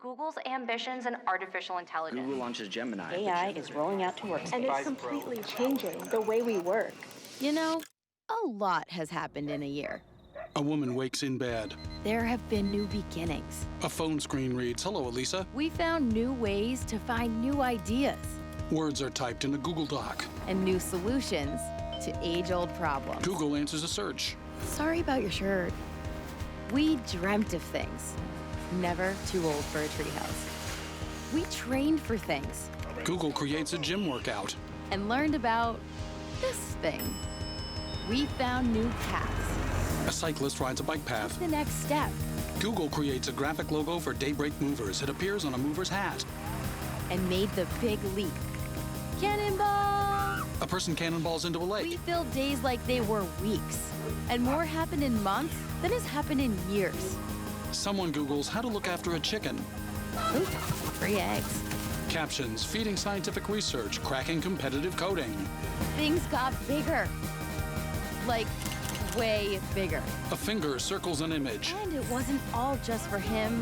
Google's ambitions in artificial intelligence. Google launches Gemini. AI is rolling out to Workspace. And it's completely changing the way we work. You know, a lot has happened in a year. A woman wakes in bed. There have been new beginnings. A phone screen reads, "Hello, Elisa." We found new ways to find new ideas. Words are typed in a Google Doc. And new solutions to age-old problems. Google answers a search. Sorry about your shirt. We dreamt of things. Never too old for a treehouse. We trained for things. Google creates a gym workout. And learned about this thing. We found new paths. A cyclist rides a bike path. The next step. Google creates a graphic logo for Daybreak Movers. It appears on a mover's hat. And made the big leap. Cannonball! A person cannonballs into a We lake. filled days like they were weeks. And more happened in months than has happened in years. Someone Googles how to look after a chicken. Ooh, free eggs. Captions, feeding scientific research, cracking competitive coding. Things got bigger. Like, way bigger. A finger circles an image. And it wasn't all just for him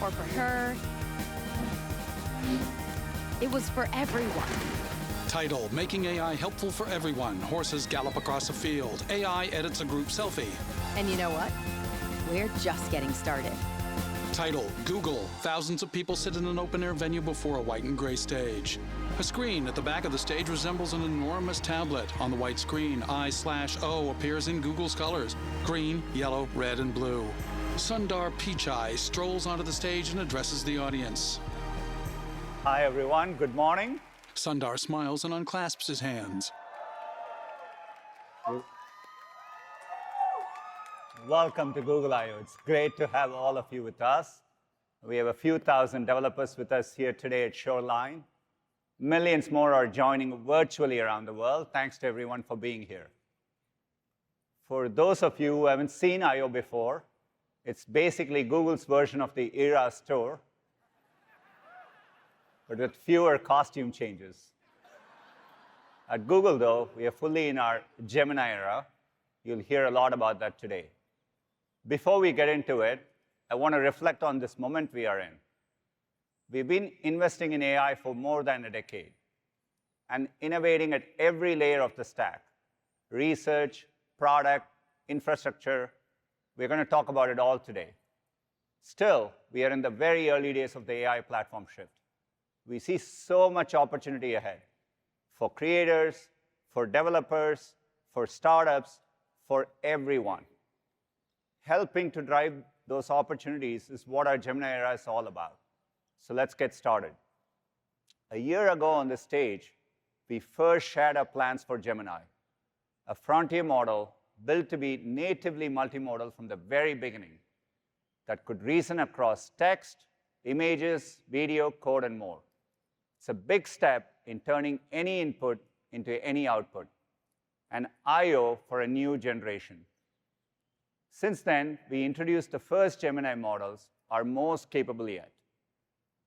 or for her. It was for everyone. Title, Making AI Helpful for Everyone. Horses gallop across a field. AI edits a group selfie. And you know what? We're just getting started. Title, Google. Thousands of people sit in an open-air venue before a white and gray stage. A screen at the back of the stage resembles an enormous tablet. On the white screen, I/O appears in Google's colors: green, yellow, red, and blue. Sundar Pichai strolls onto the stage and addresses the audience. Hi, everyone. Good morning. Sundar smiles and unclasps his hands. Welcome to Google I/O. It's great to have all of you with us. We have a few thousand developers with us here today at Shoreline. Millions more are joining virtually around the world. Thanks to everyone for being here. For those of you who haven't seen I/O before, it's basically Google's version of the Era store, but with fewer costume changes. At Google, though, we are fully in our Gemini era. You'll hear a lot about that today. Before we get into it, I want to reflect on this moment we are in. We've been investing in AI for more than a decade and innovating at every layer of the stack: research, product, infrastructure. We're going to talk about it all today. Still, we are in the very early days of the AI platform shift. We see so much opportunity ahead for creators, for developers, for startups, for everyone. Helping to drive those opportunities is what our Gemini era is all about. So let's get started. A year ago on this stage, we first shared our plans for Gemini, a frontier model built to be natively multimodal from the very beginning that could reason across text, images, video, code, and more. It's a big step in turning any input into any output, an I/O for a new generation. Since then, we introduced the first Gemini models, our most capable yet.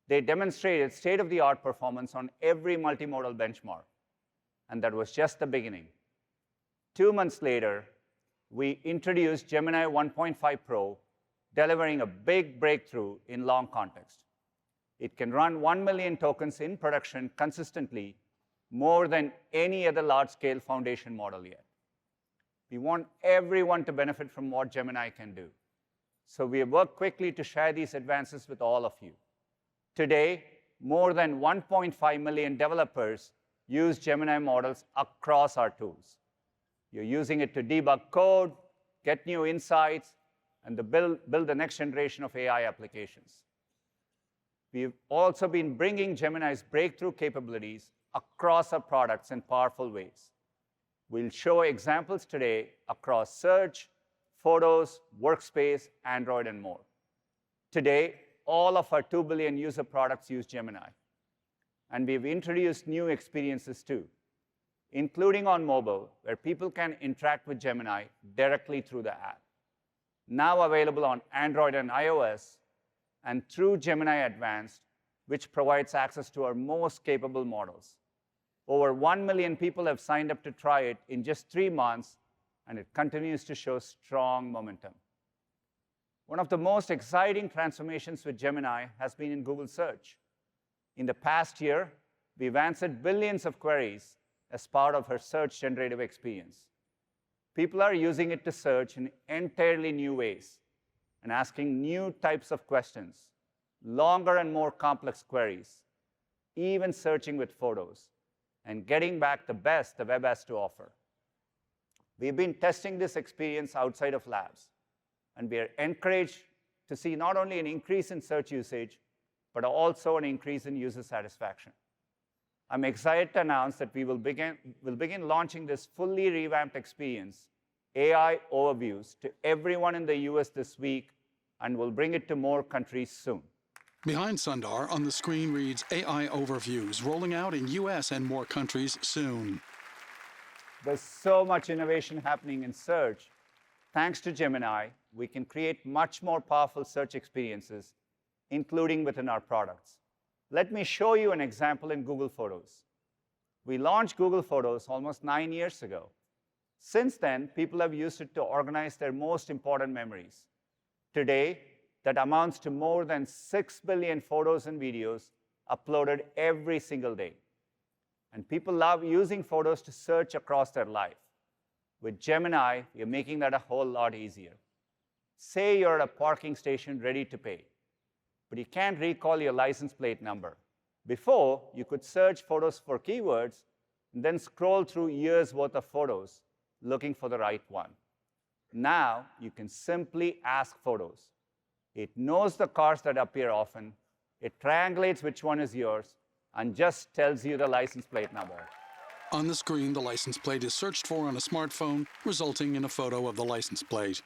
They demonstrated state-of-the-art performance on every multimodal benchmark, and that was just the beginning. 2 months later, we introduced Gemini 1.5 Pro, delivering a big breakthrough in long context. It can run 1 million tokens in production consistently, more than any other large-scale foundation model yet. We want everyone to benefit from what Gemini can do. So we have worked quickly to share these advances with all of you. Today, more than 1.5 million developers use Gemini models across our tools. You're using it to debug code, get new insights, and to build the next generation of AI applications. We've also been bringing Gemini's breakthrough capabilities across our products in powerful ways. We'll show examples today across search, photos, Workspace, Android, and more. Today, all of our 2 billion user products use Gemini. And we've introduced new experiences too, including on mobile, where people can interact with Gemini directly through the app. Now available on Android and iOS, and through Gemini Advanced, which provides access to our most capable models. Over 1 million people have signed up to try it in just 3 months, and it continues to show strong momentum. One of the most exciting transformations with Gemini has been in Google Search. In the past year, we've answered billions of queries as part of her search generative experience. People are using it to search in entirely new ways and asking new types of questions, longer and more complex queries, even searching with photos, and getting back the best the web has to offer. We've been testing this experience outside of labs, and we are encouraged to see not only an increase in search usage, but also an increase in user satisfaction. I'm excited to announce that we'll begin launching this fully revamped experience, AI Overviews, to everyone in the US this week, and we'll bring it to more countries soon. Behind Sundar, on the screen reads AI Overviews, rolling out in US and more countries soon. There's so much innovation happening in search. Thanks to Gemini, we can create much more powerful search experiences, including within our products. Let me show you an example in Google Photos. We launched Google Photos almost 9 years ago. Since then, people have used it to organize their most important memories. Today, that amounts to more than 6 billion photos and videos uploaded every single day. And people love using photos to search across their life. With Gemini, you're making that a whole lot easier. Say you're at a parking station ready to pay, but you can't recall your license plate number. Before, you could search photos for keywords and then scroll through years' worth of photos looking for the right one. Now, you can simply ask Photos. It knows the cars that appear often, it triangulates which one is yours, and just tells you the license plate number. On the screen, the license plate is searched for on a smartphone, resulting in a photo of the license plate.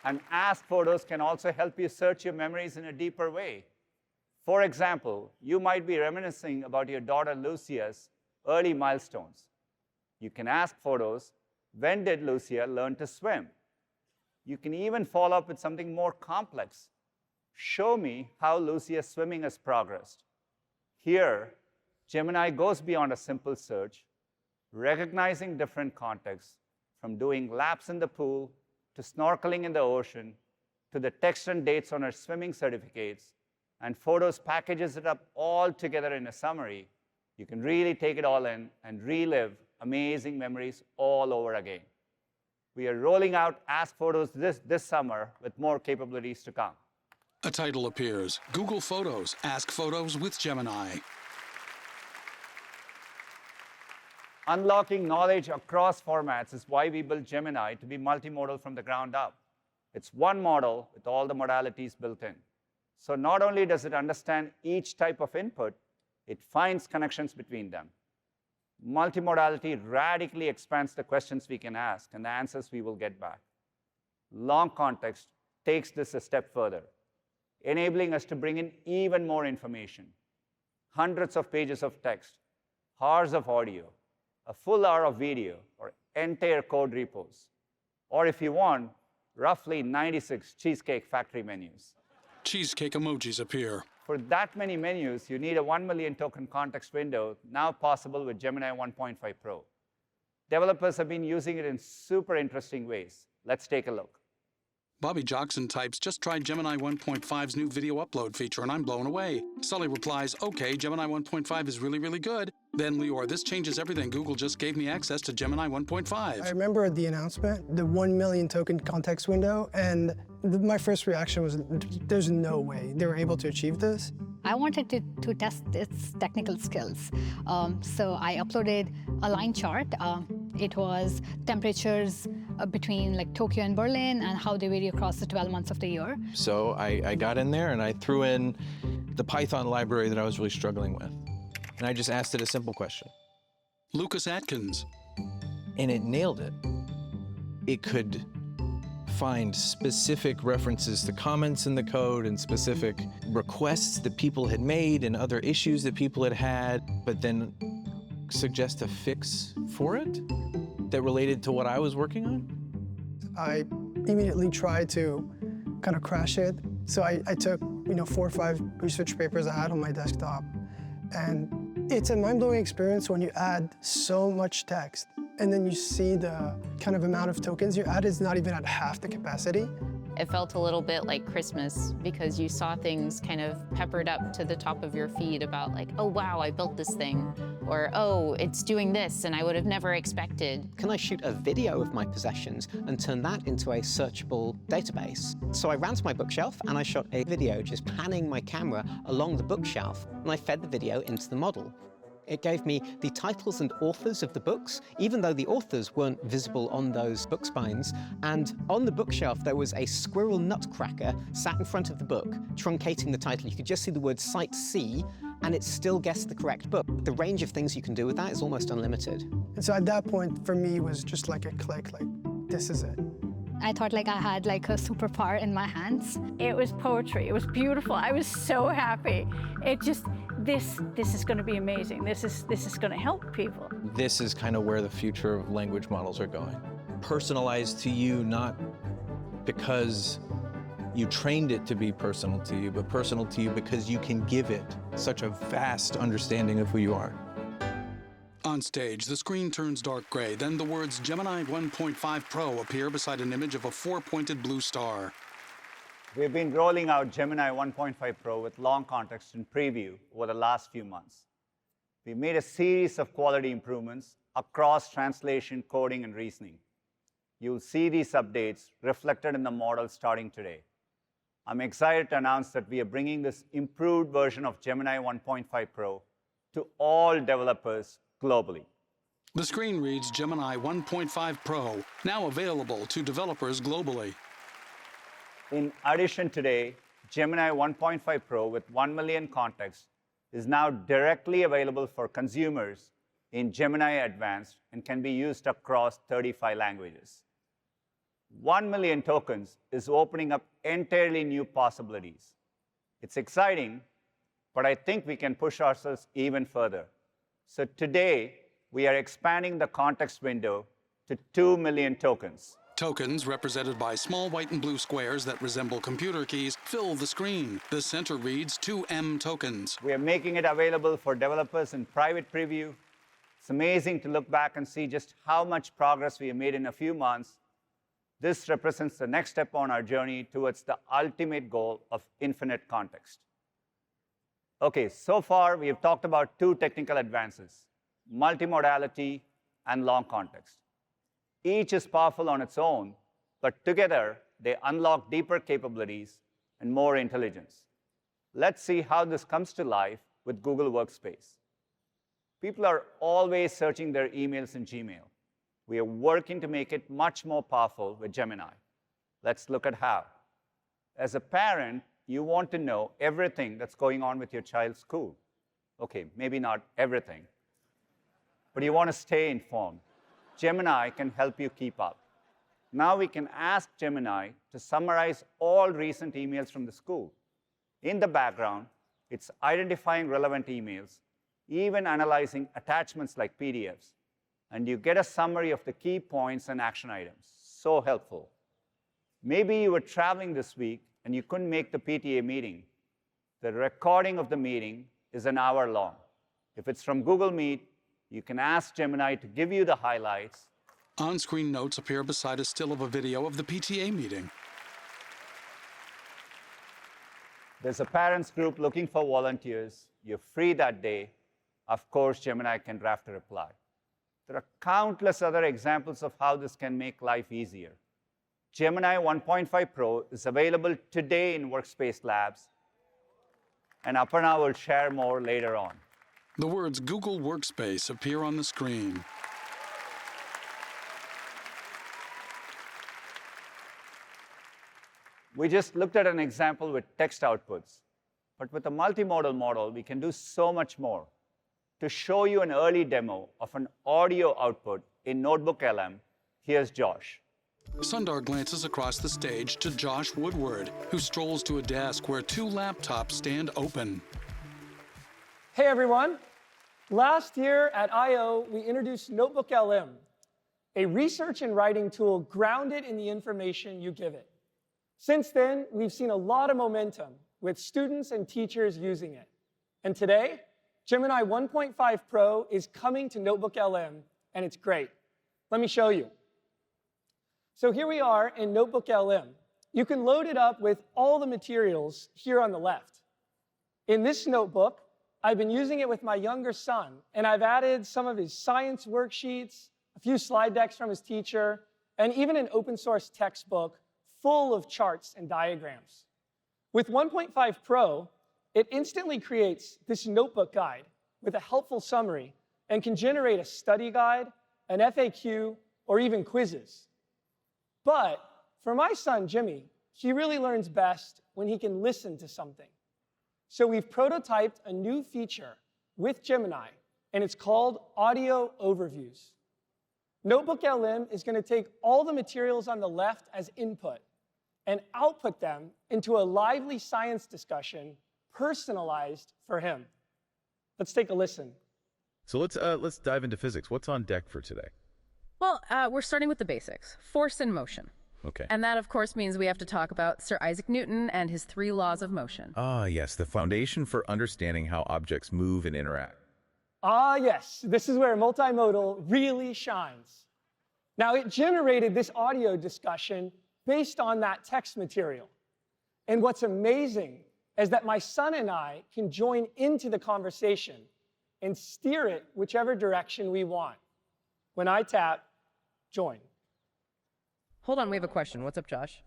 And Ask Photos can also help you search your memories in a deeper way. For example, you might be reminiscing about your daughter Lucia's early milestones. You can ask Photos, when did Lucia learn to swim? You can even follow up with something more complex. Show me how Lucia's swimming has progressed. Here, Gemini goes beyond a simple search, recognizing different contexts, from doing laps in the pool to snorkeling in the ocean, to the text and dates on her swimming certificates, and Photos packages it up all together in a summary. You can really take it all in and relive amazing memories all over again. We are rolling out Ask Photos this summer with more capabilities to come. A title appears, Google Photos, Ask Photos with Gemini. Unlocking knowledge across formats is why we built Gemini to be multimodal from the ground up. It's one model with all the modalities built in. So not only does it understand each type of input, it finds connections between them. Multimodality radically expands the questions we can ask and the answers we will get back. Long context takes this a step further, enabling us to bring in even more information. Hundreds of pages of text, hours of audio, a full hour of video, or entire code repos. Or if you want, roughly 96 Cheesecake Factory menus. Cheesecake emojis appear. For that many menus, you need a 1 million token context window, now possible with Gemini 1.5 Pro. Developers have been using it in super interesting ways. Let's take a look. Bobby Jockson types, just tried Gemini 1.5's new video upload feature and I'm blown away. Sully replies, okay, Gemini 1.5 is really, really good. Then Lior, this changes everything. Google just gave me access to Gemini 1.5. I remember the announcement, the 1 million token context window, and my first reaction was, there's no way they were able to achieve this. I wanted to test its technical skills. So I uploaded a line chart. It was temperatures between like Tokyo and Berlin and how they vary across the 12 months of the year. So I got in there and I threw in the Python library that I was really struggling with. And I just asked it a simple question. Lucas Atkins. And it nailed it. It could find specific references to comments in the code and specific requests that people had made and other issues that people had had, but then suggest a fix for it that related to what I was working on? I immediately tried to kind of crash it. So I took 4 or 5 research papers I had on my desktop. And it's a mind-blowing experience when you add so much text and then you see the kind of amount of tokens you add is not even at half the capacity. It felt a little bit like Christmas because you saw things kind of peppered up to the top of your feed about like, oh wow, I built this thing, or oh, it's doing this and I would have never expected. Can I shoot a video of my possessions and turn that into a searchable database? So I ran to my bookshelf and I shot a video just panning my camera along the bookshelf, and I fed the video into the model. It gave me the titles and authors of the books, even though the authors weren't visible on those book spines. And on the bookshelf, there was a squirrel nutcracker sat in front of the book, truncating the title. You could just see the word Site C, and it still guessed the correct book. The range of things you can do with that is almost unlimited. And so at that point, for me, it was just like a click, like, this is it. I thought like I had like a superpower in my hands. It was poetry. It was beautiful. I was so happy. It just, this is going to be amazing. This is going to help people. This is kind of where the future of language models are going. Personalized to you, not because you trained it to be personal to you, but personal to you because you can give it such a vast understanding of who you are. On stage, the screen turns dark gray. Then the words Gemini 1.5 Pro appear beside an image of a four-pointed blue star. We've been rolling out Gemini 1.5 Pro with long context in preview over the last few months. We've made a series of quality improvements across translation, coding, and reasoning. You'll see these updates reflected in the model starting today. I'm excited to announce that we are bringing this improved version of Gemini 1.5 Pro to all developers globally. The screen reads Gemini 1.5 Pro, now available to developers globally. In addition today, Gemini 1.5 Pro with 1 million context is now directly available for consumers in Gemini Advanced and can be used across 35 languages. 1 million tokens is opening up entirely new possibilities. It's exciting, but I think we can push ourselves even further. So today, we are expanding the context window to 2 million tokens. Tokens, represented by small white and blue squares that resemble computer keys, fill the screen. The center reads 2M tokens. We are making it available for developers in private preview. It's amazing to look back and see just how much progress we have made in a few months. This represents the next step on our journey towards the ultimate goal of infinite context. Okay, so far we have talked about two technical advances, multimodality and long context. Each is powerful on its own, but together they unlock deeper capabilities and more intelligence. Let's see how this comes to life with Google Workspace. People are always searching their emails in Gmail. We are working to make it much more powerful with Gemini. Let's look at how. As a parent, you want to know everything that's going on with your child's school. Okay, maybe not everything, but you want to stay informed. Gemini can help you keep up. Now we can ask Gemini to summarize all recent emails from the school. In the background, it's identifying relevant emails, even analyzing attachments like PDFs, and you get a summary of the key points and action items. So helpful. Maybe you were traveling this week and you couldn't make the PTA meeting. The recording of the meeting is an hour long. If it's from Google Meet, you can ask Gemini to give you the highlights. On-screen notes appear beside a still of a video of the PTA meeting. There's a parents group looking for volunteers. You're free that day. Of course, Gemini can draft a reply. There are countless other examples of how this can make life easier. Gemini 1.5 Pro is available today in Workspace Labs, and Aparna will share more later on. The words Google Workspace appear on the screen. We just looked at an example with text outputs, but with a multimodal model, we can do so much more. To show you an early demo of an audio output in Notebook LM, here's Josh. Sundar glances across the stage to Josh Woodward, who strolls to a desk where two laptops stand open. Hey everyone! Last year at I/O, we introduced Notebook LM, a research and writing tool grounded in the information you give it. Since then, we've seen a lot of momentum with students and teachers using it. And today, Gemini 1.5 Pro is coming to Notebook LM, and it's great. Let me show you. So here we are in Notebook LM. you can load it up with all the materials here on the left. In this notebook, I've been using it with my younger son, and I've added some of his science worksheets, a few slide decks from his teacher, and even an open source textbook full of charts and diagrams. With 1.5 Pro, it instantly creates this notebook guide with a helpful summary and can generate a study guide, an FAQ, or even quizzes. But for my son, Jimmy, he really learns best when he can listen to something. So we've prototyped a new feature with Gemini, and it's called Audio Overviews. Notebook LM is going to take all the materials on the left as input and output them into a lively science discussion personalized for him. Let's take a listen. So let's dive into physics. What's on deck for today? Well, we're starting with the basics, force and motion. Okay. And that, of course, means we have to talk about Sir Isaac Newton and his 3 laws of motion. Ah, yes, the foundation for understanding how objects move and interact. Ah, yes, this is where multimodal really shines. Now, it generated this audio discussion based on that text material. And what's amazing is that my son and I can join into the conversation and steer it whichever direction we want. When I tap join. Hold on, we have a question. What's up, Josh?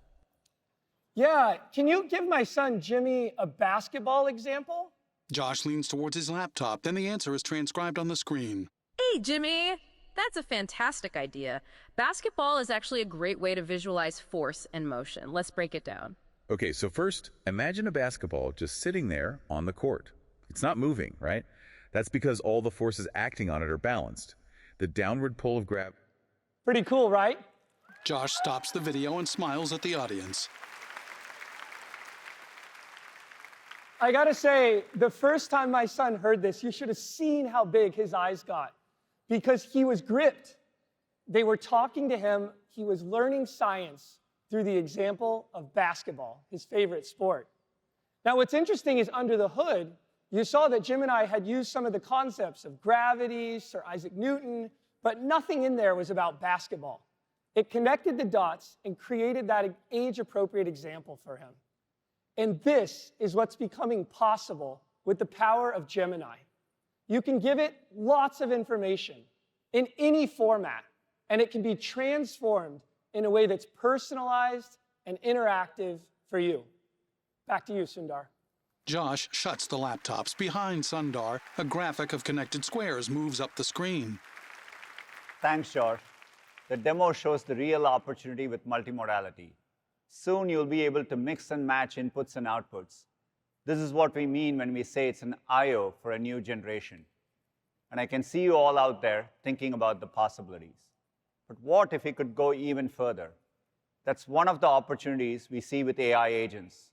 Yeah, can you give my son Jimmy a basketball example? Josh leans towards his laptop, then the answer is transcribed on the screen. Hey, Jimmy! That's a fantastic idea. Basketball is actually a great way to visualize force and motion. Let's break it down. Okay, so first, imagine a basketball just sitting there on the court. It's not moving, right? That's because all the forces acting on it are balanced. The downward pull of gravity. Pretty cool, right? Josh stops the video and smiles at the audience. I gotta say, the first time my son heard this, you should have seen how big his eyes got, because he was gripped. They were talking to him. He was learning science through the example of basketball, his favorite sport. Now, what's interesting is under the hood, you saw that Gemini had used some of the concepts of gravity, Sir Isaac Newton, but nothing in there was about basketball. It connected the dots and created that age-appropriate example for him. And this is what's becoming possible with the power of Gemini. You can give it lots of information in any format, and it can be transformed in a way that's personalized and interactive for you. Back to you, Sundar. Josh shuts the laptops. Behind Sundar, a graphic of connected squares moves up the screen. Thanks, George. The demo shows the real opportunity with multimodality. Soon you'll be able to mix and match inputs and outputs. This is what we mean when we say it's an I/O for a new generation. And I can see you all out there thinking about the possibilities. But what if we could go even further? That's one of the opportunities we see with AI agents.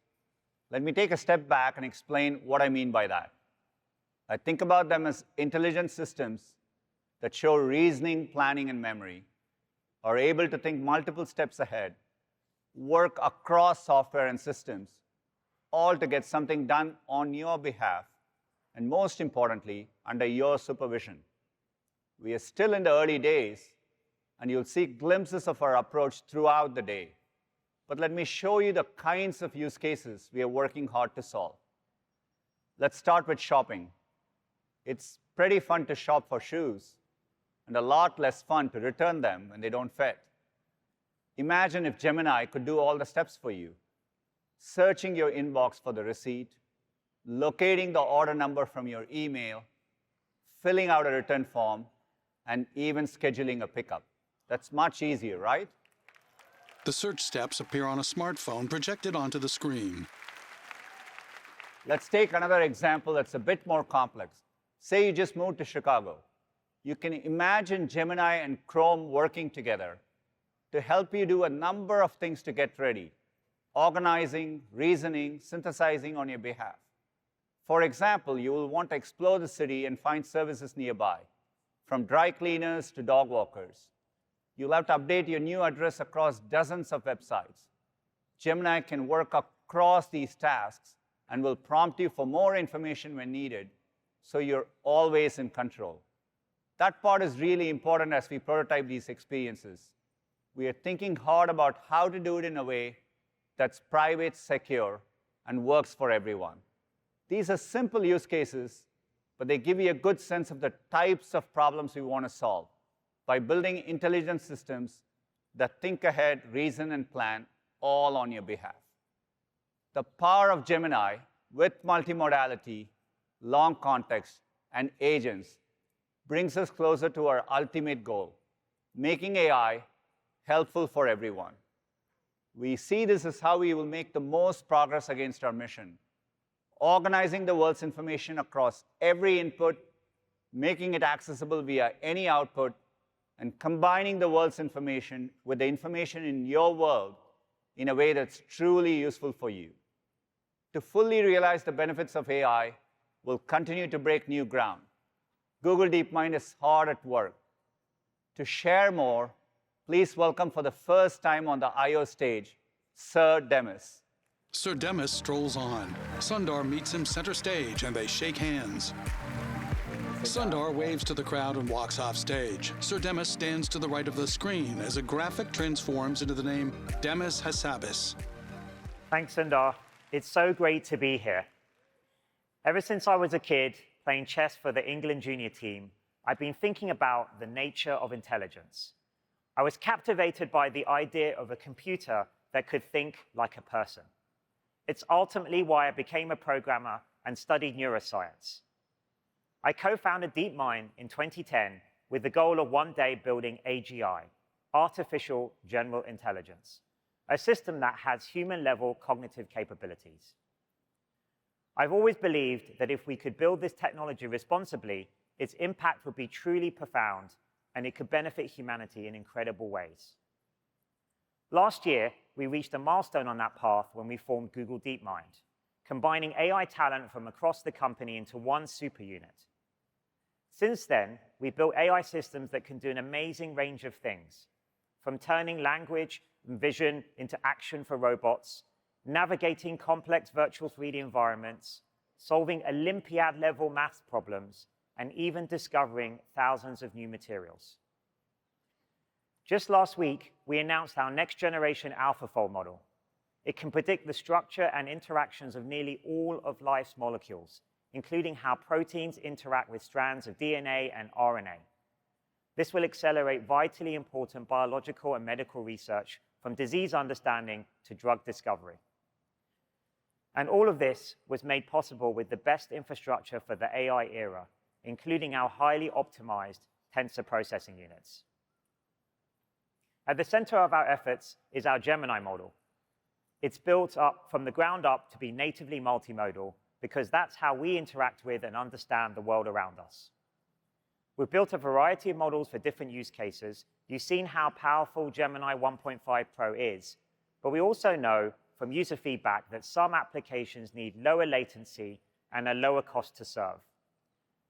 Let me take a step back and explain what I mean by that. I think about them as intelligent systems that show reasoning, planning, and memory, are able to think multiple steps ahead, work across software and systems, all to get something done on your behalf, and most importantly, under your supervision. We are still in the early days, and you'll see glimpses of our approach throughout the day. But let me show you the kinds of use cases we are working hard to solve. Let's start with shopping. It's pretty fun to shop for shoes, and a lot less fun to return them when they don't fit. Imagine if Gemini could do all the steps for you, searching your inbox for the receipt, locating the order number from your email, filling out a return form, and even scheduling a pickup. That's much easier, right? The search steps appear on a smartphone projected onto the screen. Let's take another example that's a bit more complex. Say you just moved to Chicago. You can imagine Gemini and Chrome working together to help you do a number of things to get ready: organizing, reasoning, synthesizing on your behalf. For example, you will want to explore the city and find services nearby, from dry cleaners to dog walkers. You'll have to update your new address across dozens of websites. Gemini can work across these tasks and will prompt you for more information when needed, so you're always in control. That part is really important as we prototype these experiences. We are thinking hard about how to do it in a way that's private, secure, and works for everyone. These are simple use cases, but they give you a good sense of the types of problems we want to solve by building intelligent systems that think ahead, reason, and plan all on your behalf. The power of Gemini with multimodality, long context, and agents brings us closer to our ultimate goal, making AI helpful for everyone. We see this as how we will make the most progress against our mission, organizing the world's information across every input, making it accessible via any output, and combining the world's information with the information in your world in a way that's truly useful for you. To fully realize the benefits of AI, we'll continue to break new ground. Google DeepMind is hard at work. To share more, please welcome for the first time on the I/O stage, Sir Demis. Sir Demis strolls on. Sundar meets him center stage, and they shake hands. Sundar waves to the crowd and walks off stage. Sir Demis stands to the right of the screen as a graphic transforms into the name Demis Hassabis. Thanks, Sundar. It's so great to be here. Ever since I was a kid playing chess for the England junior team, I've been thinking about the nature of intelligence. I was captivated by the idea of a computer that could think like a person. It's ultimately why I became a programmer and studied neuroscience. I co-founded DeepMind in 2010 with the goal of one day building AGI, Artificial General Intelligence, a system that has human-level cognitive capabilities. I've always believed that if we could build this technology responsibly, its impact would be truly profound, and it could benefit humanity in incredible ways. Last year, we reached a milestone on that path when we formed Google DeepMind, combining AI talent from across the company into one super unit. Since then, we've built AI systems that can do an amazing range of things, from turning language and vision into action for robots, navigating complex virtual 3D environments, solving Olympiad-level math problems, and even discovering thousands of new materials. Just last week, we announced our next-generation AlphaFold model. It can predict the structure and interactions of nearly all of life's molecules, including how proteins interact with strands of DNA and RNA. This will accelerate vitally important biological and medical research from disease understanding to drug discovery. And all of this was made possible with the best infrastructure for the AI era, including our highly optimized tensor processing units. At the center of our efforts is our Gemini model. It's built up from the ground up to be natively multimodal because that's how we interact with and understand the world around us. We've built a variety of models for different use cases. You've seen how powerful Gemini 1.5 Pro is, but we also know from user feedback that some applications need lower latency and a lower cost to serve.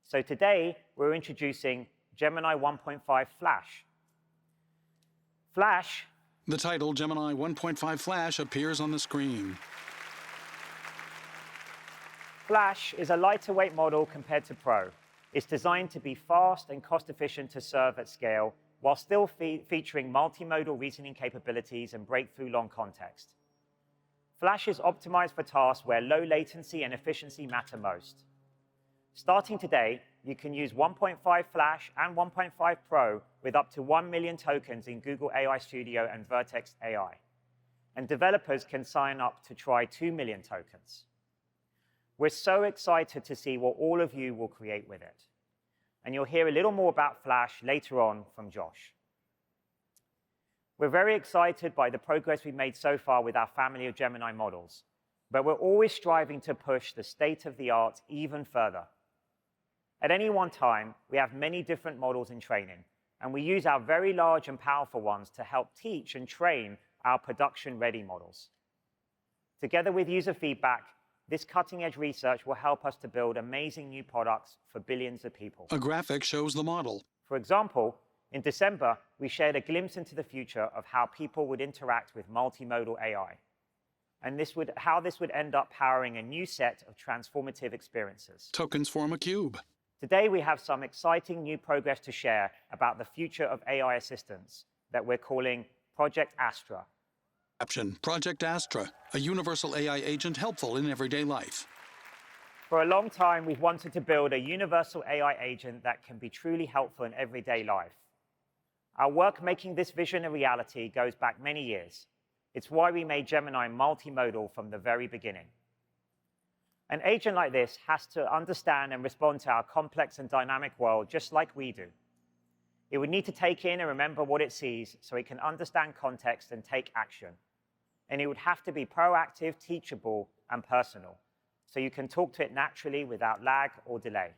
So today, we're introducing Gemini 1.5 Flash. Flash. The title Gemini 1.5 Flash appears on the screen. Flash is a lighter-weight model compared to Pro. It's designed to be fast and cost-efficient to serve at scale, while still featuring multimodal reasoning capabilities and breakthrough long context. Flash is optimized for tasks where low latency and efficiency matter most. Starting today, you can use 1.5 Flash and 1.5 Pro with up to 1 million tokens in Google AI Studio and Vertex AI. And developers can sign up to try 2 million tokens. We're so excited to see what all of you will create with it. And you'll hear a little more about Flash later on from Josh. We're very excited by the progress we've made so far with our family of Gemini models, but we're always striving to push the state of the art even further. At any one time, we have many different models in training, and we use our very large and powerful ones to help teach and train our production-ready models. Together with user feedback, this cutting-edge research will help us to build amazing new products for billions of people. A graphic shows the model. For example, in December, we shared a glimpse into the future of how people would interact with multimodal AI, and how this would end up powering a new set of transformative experiences. Tokens form a cube. Today, we have some exciting new progress to share about the future of AI assistants that we're calling Project Astra. Project Astra, a universal AI agent helpful in everyday life. For a long time, we've wanted to build a universal AI agent that can be truly helpful in everyday life. Our work making this vision a reality goes back many years. It's why we made Gemini multimodal from the very beginning. An agent like this has to understand and respond to our complex and dynamic world just like we do. It would need to take in and remember what it sees so it can understand context and take action. And it would have to be proactive, teachable, and personal, so you can talk to it naturally without lag or delay.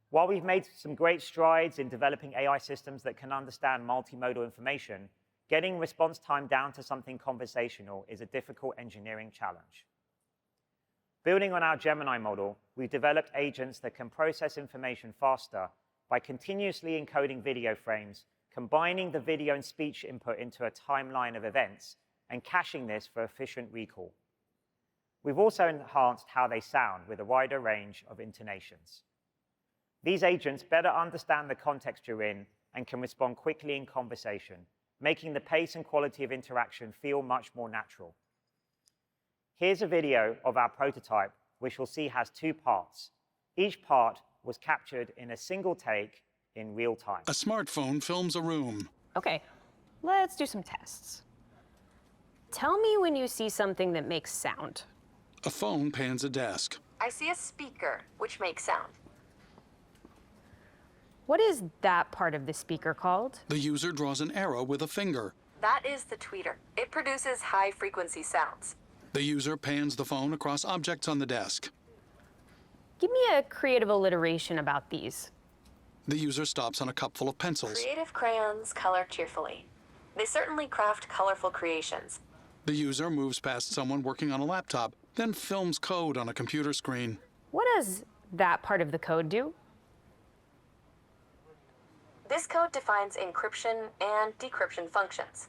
While we've made some great strides in developing AI systems that can understand multimodal information, getting response time down to something conversational is a difficult engineering challenge. Building on our Gemini model, we've developed agents that can process information faster by continuously encoding video frames, combining the video and speech input into a timeline of events, and caching this for efficient recall. We've also enhanced how they sound with a wider range of intonations. These agents better understand the context you're in and can respond quickly in conversation, making the pace and quality of interaction feel much more natural. Here's a video of our prototype, which you'll see has two parts. Each part was captured in a single take in real time. A smartphone films a room. Okay, let's do some tests. Tell me when you see something that makes sound. A phone pans a desk. I see a speaker, which makes sound. What is that part of the speaker called? The user draws an arrow with a finger. That is the tweeter. It produces high-frequency sounds. The user pans the phone across objects on the desk. Give me a creative alliteration about these. The user stops on a cup full of pencils. Creative crayons color cheerfully. They certainly craft colorful creations. The user moves past someone working on a laptop, then films code on a computer screen. What does that part of the code do? This code defines encryption and decryption functions.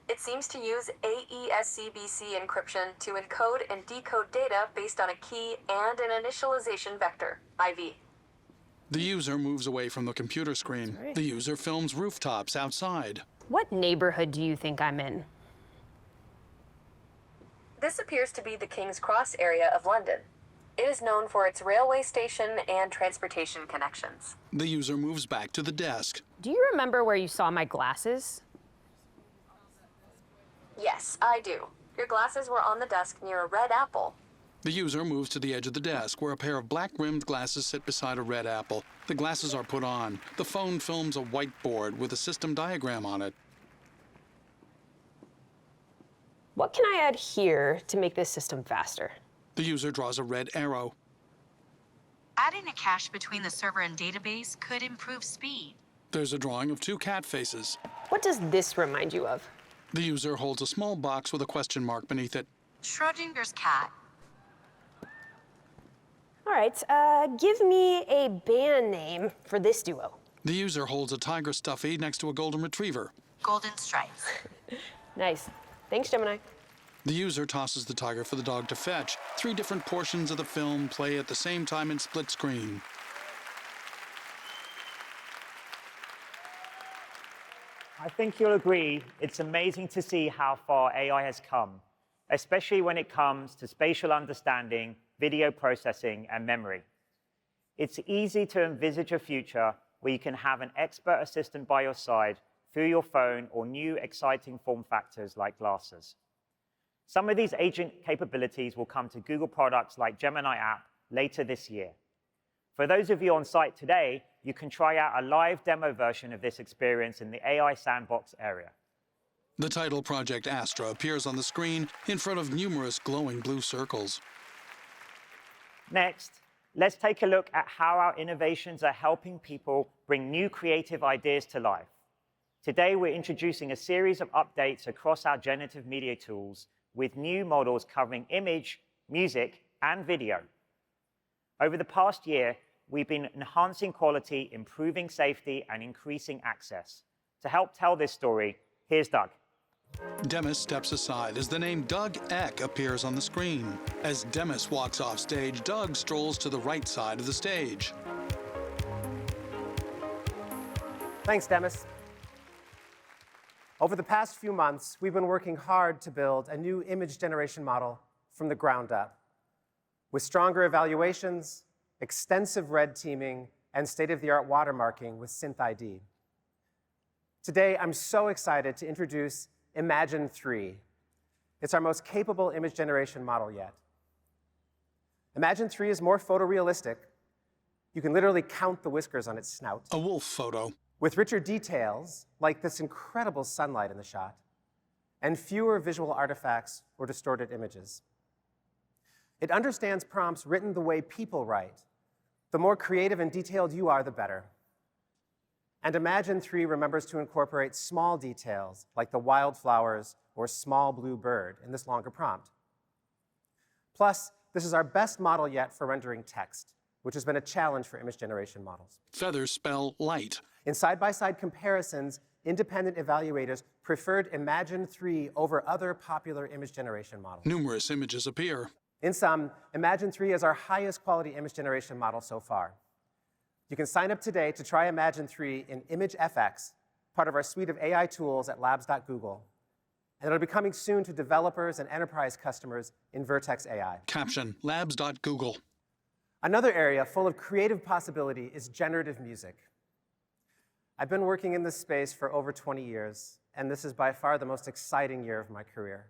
It seems to use AES-CBC encryption to encode and decode data based on a key and an initialization vector, IV. The user moves away from the computer screen. The user films rooftops outside. What neighborhood do you think I'm in? This appears to be the King's Cross area of London. It is known for its railway station and transportation connections. The user moves back to the desk. Do you remember where you saw my glasses? Yes, I do. Your glasses were on the desk near a red apple. The user moves to the edge of the desk where a pair of black-rimmed glasses sit beside a red apple. The glasses are put on. The phone films a whiteboard with a system diagram on it. What can I add here to make this system faster? The user draws a red arrow. Adding a cache between the server and database could improve speed. There's a drawing of two cat faces. What does this remind you of? The user holds a small box with a question mark beneath it. Schrodinger's cat. All right, give me a band name for this duo. The user holds a tiger stuffy next to a golden retriever. Golden Stripes. Nice. Thanks, Gemini. The user tosses the tiger for the dog to fetch. 3 different portions of the film play at the same time in split screen. I think you'll agree it's amazing to see how far AI has come, especially when it comes to spatial understanding, video processing, and memory. It's easy to envisage a future where you can have an expert assistant by your side through your phone or new exciting form factors like glasses. Some of these agent capabilities will come to Google products like Gemini App later this year. For those of you on site today, you can try out a live demo version of this experience in the AI Sandbox area. The title Project Astra appears on the screen in front of numerous glowing blue circles. Next, let's take a look at how our innovations are helping people bring new creative ideas to life. Today, we're introducing a series of updates across our generative media tools with new models covering image, music, and video. Over the past year, we've been enhancing quality, improving safety, and increasing access. To help tell this story, here's Doug. Demis steps aside as the name Doug Eck appears on the screen. As Demis walks off stage, Doug strolls to the right side of the stage. Thanks, Demis. Over the past few months, we've been working hard to build a new image generation model from the ground up, with stronger evaluations, extensive red teaming, and state-of-the-art watermarking with SynthID. Today, I'm so excited to introduce Imagine 3. It's our most capable image generation model yet. Imagine 3 is more photorealistic. You can literally count the whiskers on its snout. A wolf photo. With richer details, like this incredible sunlight in the shot, and fewer visual artifacts or distorted images. It understands prompts written the way people write. The more creative and detailed you are, the better. And Imagine 3 remembers to incorporate small details, like the wildflowers or small blue bird, in this longer prompt. Plus, this is our best model yet for rendering text, which has been a challenge for image generation models. Feathers spell light. In side-by-side comparisons, independent evaluators preferred Imagine 3 over other popular image generation models. Numerous images appear. In sum, Imagine 3 is our highest quality image generation model so far. You can sign up today to try Imagine 3 in ImageFX, part of our suite of AI tools at labs.google. And it'll be coming soon to developers and enterprise customers in Vertex AI. Caption, labs.google. Another area full of creative possibility is generative music. I've been working in this space for over 20 years, and this is by far the most exciting year of my career.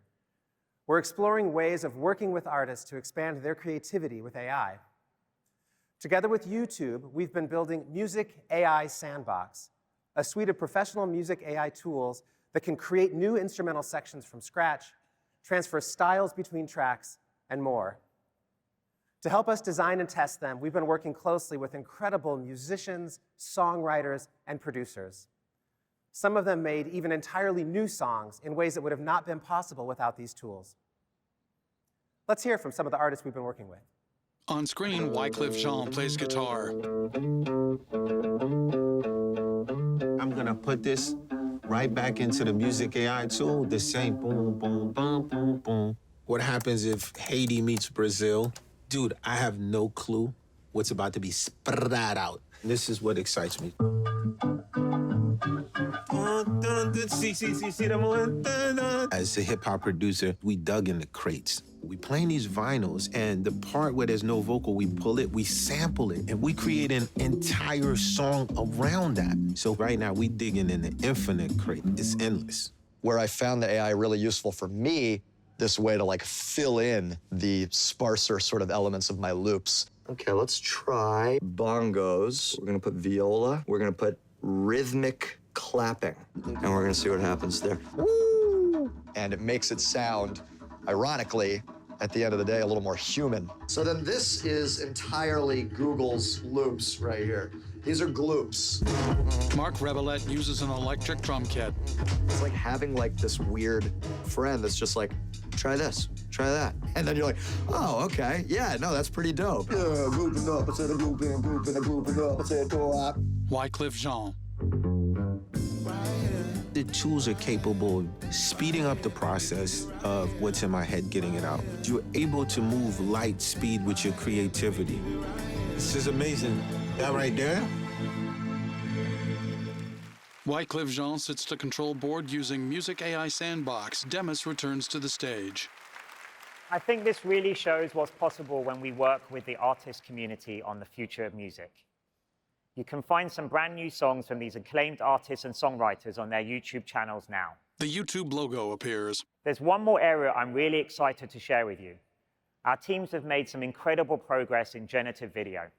We're exploring ways of working with artists to expand their creativity with AI. Together with YouTube, we've been building Music AI Sandbox, a suite of professional music AI tools that can create new instrumental sections from scratch, transfer styles between tracks, and more. To help us design and test them, we've been working closely with incredible musicians, songwriters, and producers. Some of them made even entirely new songs in ways that would have not been possible without these tools. Let's hear from some of the artists we've been working with. On screen, Wycliffe Jean plays guitar. I'm gonna put this right back into the Music AI tool, the same boom, boom, boom, boom, boom. What happens if Haiti meets Brazil? Dude, I have no clue what's about to be spread out. This is what excites me. As a hip-hop producer, we dug in the crates. We playing these vinyls, and the part where there's no vocal, we pull it, we sample it, and we create an entire song around that. So right now, we digging in the infinite crate. It's endless. Where I found the AI really useful for me, this way to like fill in the sparser sort of elements of my loops. Okay, let's try bongos. We're gonna put viola. We're gonna put rhythmic clapping. And we're gonna see what happens there. Woo! And it makes it sound, ironically, at the end of the day, a little more human. So then this is entirely Google's loops right here. These are gloops. Mark Revelette uses an electric drum kit. It's like having like this weird friend that's just like, try this, try that. And then you're like, oh, okay, yeah, no, that's pretty dope. Wycliffe Jean. The tools are capable of speeding up the process of what's in my head, getting it out. You're able to move light speed with your creativity. This is amazing. That right there? Wycliffe Jean sits to control board using Music AI Sandbox. Demis returns to the stage. I think this really shows what's possible when we work with the artist community on the future of music. You can find some brand new songs from these acclaimed artists and songwriters on their YouTube channels now. The YouTube logo appears. There's one more area I'm really excited to share with you. Our teams have made some incredible progress in generative video.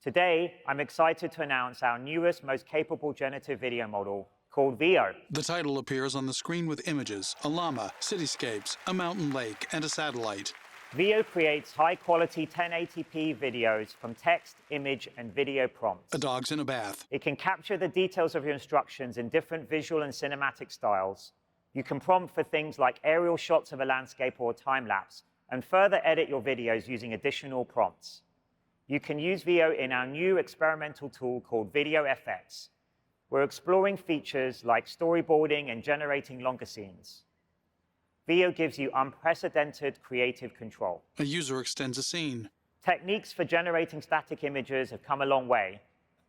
Today, I'm excited to announce our newest, most capable generative video model called Veo. The title appears on the screen with images, a llama, cityscapes, a mountain lake, and a satellite. Veo creates high-quality 1080p videos from text, image, and video prompts. A dog's in a bath. It can capture the details of your instructions in different visual and cinematic styles. You can prompt for things like aerial shots of a landscape or a time-lapse, and further edit your videos using additional prompts. You can use Veo in our new experimental tool called VideoFX. We're exploring features like storyboarding and generating longer scenes. Veo gives you unprecedented creative control. A user extends a scene. Techniques for generating static images have come a long way,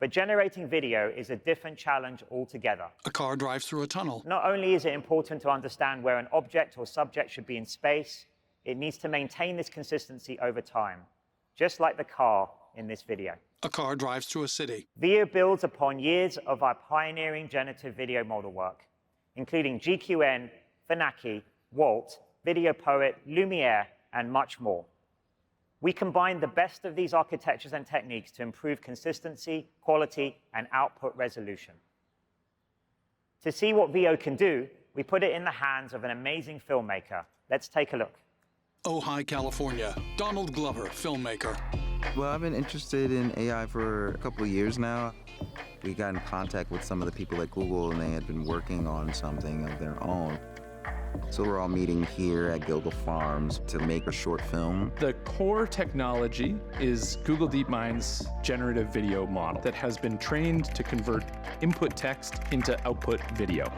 But generating video is a different challenge altogether. A car drives through a tunnel. Not only is it important to understand where an object or subject should be in space, it needs to maintain this consistency over time, just like the car in this video. A car drives through a city. VIO builds upon years of our pioneering generative video model work, including GQN, Phenaki, Walt, Video Poet, Lumiere, and much more. We combine the best of these architectures and techniques to improve consistency, quality, and output resolution. To see what VIO can do, we put it in the hands of an amazing filmmaker. Let's take a look. Ojai, California. Donald Glover, filmmaker. Well, I've been interested in AI for a couple of years now. We got in contact with some of the people at Google, and they had been working on something of their own. So we're all meeting here at Gilgal Farms to make a short film. The core technology is Google DeepMind's generative video model that has been trained to convert input text into output video.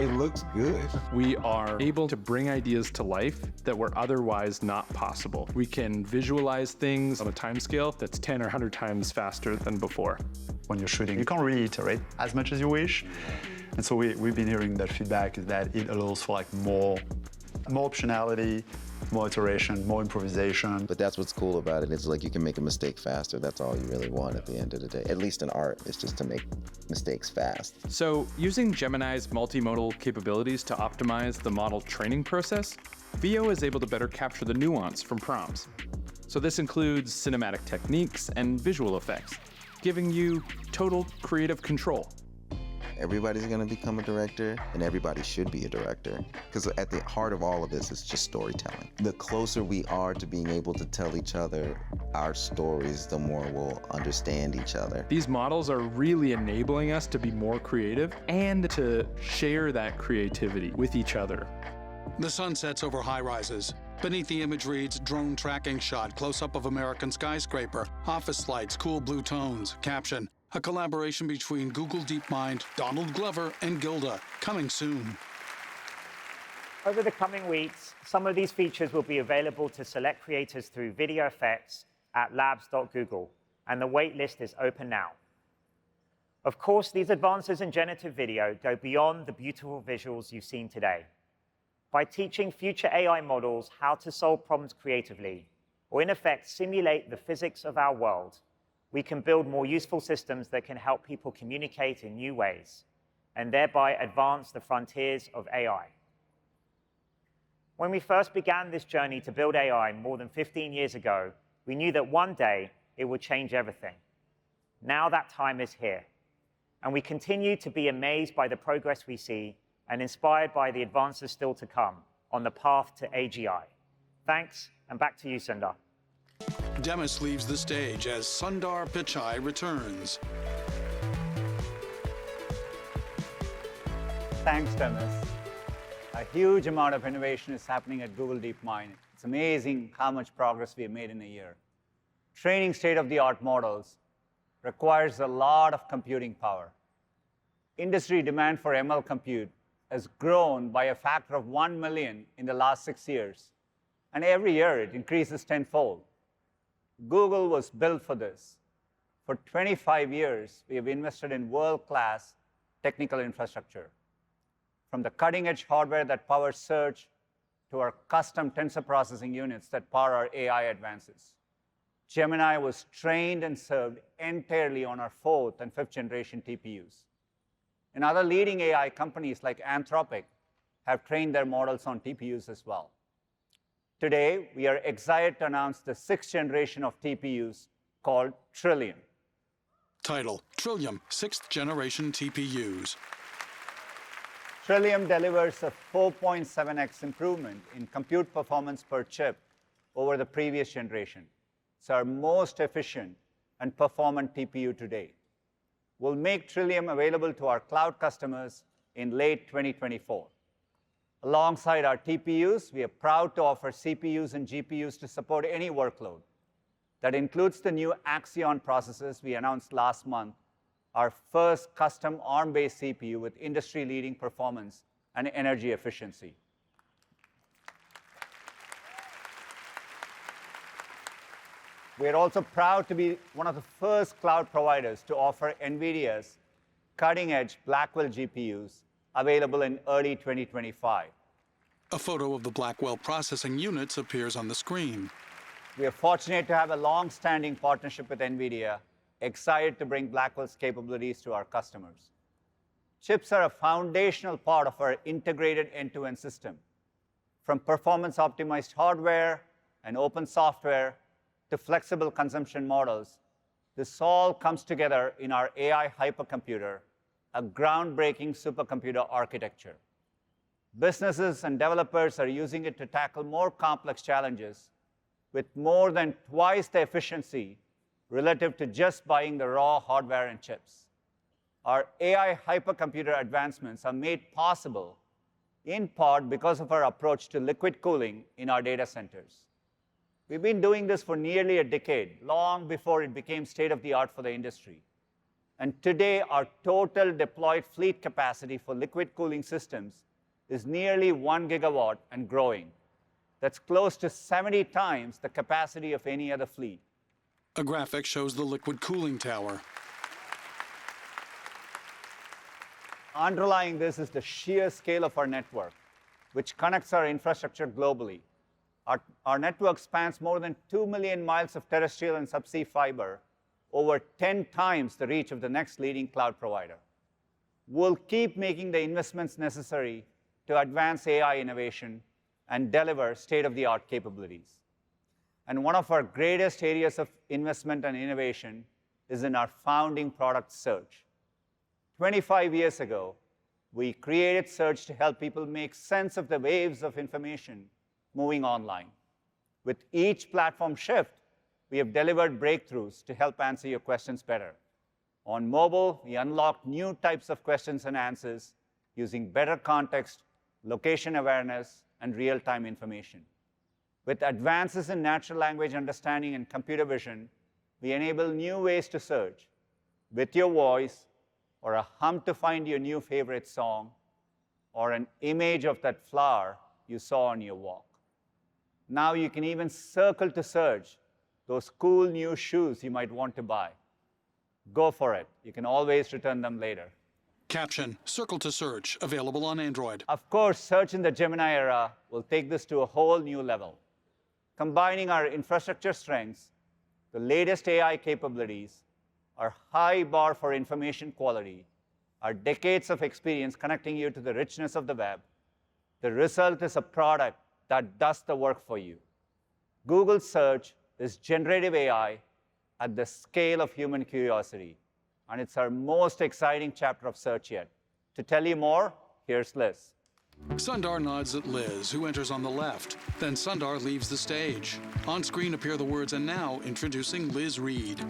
It looks good. We are able to bring ideas to life that were otherwise not possible. We can visualize things on a timescale that's 10 or 100 times faster than before. When you're shooting, you can't really iterate as much as you wish. And so we've been hearing that feedback is that it allows for like more optionality, more iteration, more improvisation. But that's what's cool about it. It's like you can make a mistake faster. That's all you really want at the end of the day. At least in art, it's just to make mistakes fast. So using Gemini's multimodal capabilities to optimize the model training process, VIO is able to better capture the nuance from prompts. So this includes cinematic techniques and visual effects, giving you total creative control. Everybody's gonna become a director, and everybody should be a director. Because at the heart of all of this is just storytelling. The closer we are to being able to tell each other our stories, the more we'll understand each other. These models are really enabling us to be more creative and to share that creativity with each other. The sun sets over high-rises. Beneath the image reads, drone tracking shot, close-up of American skyscraper, office lights, cool blue tones, caption, a collaboration between Google DeepMind, Donald Glover, and Gilda, coming soon. Over the coming weeks, some of these features will be available to select creators through video effects at labs.google, and the wait list is open now. Of course, these advances in generative video go beyond the beautiful visuals you've seen today. By teaching future AI models how to solve problems creatively, or in effect simulate the physics of our world, we can build more useful systems that can help people communicate in new ways, and thereby advance the frontiers of AI. When we first began this journey to build AI more than 15 years ago, we knew that one day it would change everything. Now that time is here, and we continue to be amazed by the progress we see and inspired by the advances still to come on the path to AGI. Thanks, and back to you, Sundar. Demis leaves the stage as Sundar Pichai returns. Thanks, Demis. A huge amount of innovation is happening at Google DeepMind. It's amazing how much progress we have made in a year. Training state-of-the-art models requires a lot of computing power. Industry demand for ML compute has grown by a factor of 1 million in the last 6 years. And every year it increases tenfold. Google was built for this. For 25 years, we have invested in world-class technical infrastructure. From the cutting-edge hardware that powers search to our custom tensor processing units that power our AI advances. Gemini was trained and served entirely on our 4th and 5th generation TPUs. And other leading AI companies like Anthropic have trained their models on TPUs as well. Today, we are excited to announce the 6th generation of TPUs called Trillium. Title, Trillium, 6th generation TPUs. Trillium delivers a 4.7x improvement in compute performance per chip over the previous generation. It's our most efficient and performant TPU to date. We'll make Trillium available to our cloud customers in late 2024. Alongside our TPUs, we are proud to offer CPUs and GPUs to support any workload. That includes the new Axion processors we announced last month, our first custom ARM-based CPU with industry-leading performance and energy efficiency. We are also proud to be one of the first cloud providers to offer NVIDIA's cutting-edge Blackwell GPUs available in early 2025. A photo of the Blackwell processing units appears on the screen. We are fortunate to have a long-standing partnership with NVIDIA, excited to bring Blackwell's capabilities to our customers. Chips are a foundational part of our integrated end-to-end system. From performance-optimized hardware and open software to flexible consumption models, this all comes together in our AI hypercomputer, a groundbreaking supercomputer architecture. Businesses and developers are using it to tackle more complex challenges with more than twice the efficiency relative to just buying the raw hardware and chips. Our AI hypercomputer advancements are made possible in part because of our approach to liquid cooling in our data centers. We've been doing this for nearly a decade, long before it became state-of-the-art for the industry. And today, our total deployed fleet capacity for liquid cooling systems is nearly 1 gigawatt and growing. That's close to 70 times the capacity of any other fleet. A graphic shows the liquid cooling tower. Underlying this is the sheer scale of our network, which connects our infrastructure globally. Our network spans more than 2 million miles of terrestrial and subsea fiber, over 10 times the reach of the next leading cloud provider. We'll keep making the investments necessary to advance AI innovation and deliver state-of-the-art capabilities. And one of our greatest areas of investment and innovation is in our founding product, Search. 25 years ago, we created Search to help people make sense of the waves of information moving online. With each platform shift, we have delivered breakthroughs to help answer your questions better. On mobile, we unlocked new types of questions and answers using better context, location awareness, and real-time information. With advances in natural language understanding and computer vision, we enable new ways to search with your voice, or a hum to find your new favorite song, or an image of that flower you saw on your walk. Now you can even circle to search those cool new shoes you might want to buy. Go for it. You can always return them later. Caption, circle to search, available on Android. Of course, search in the Gemini era will take this to a whole new level. Combining our infrastructure strengths, the latest AI capabilities, our high bar for information quality, our decades of experience connecting you to the richness of the web, the result is a product that does the work for you. Google Search is generative AI at the scale of human curiosity, and it's our most exciting chapter of Search yet. To tell you more, here's Liz. Sundar nods at Liz, who enters on the left. Then Sundar leaves the stage. On screen appear the words, "And now, introducing Liz Reed."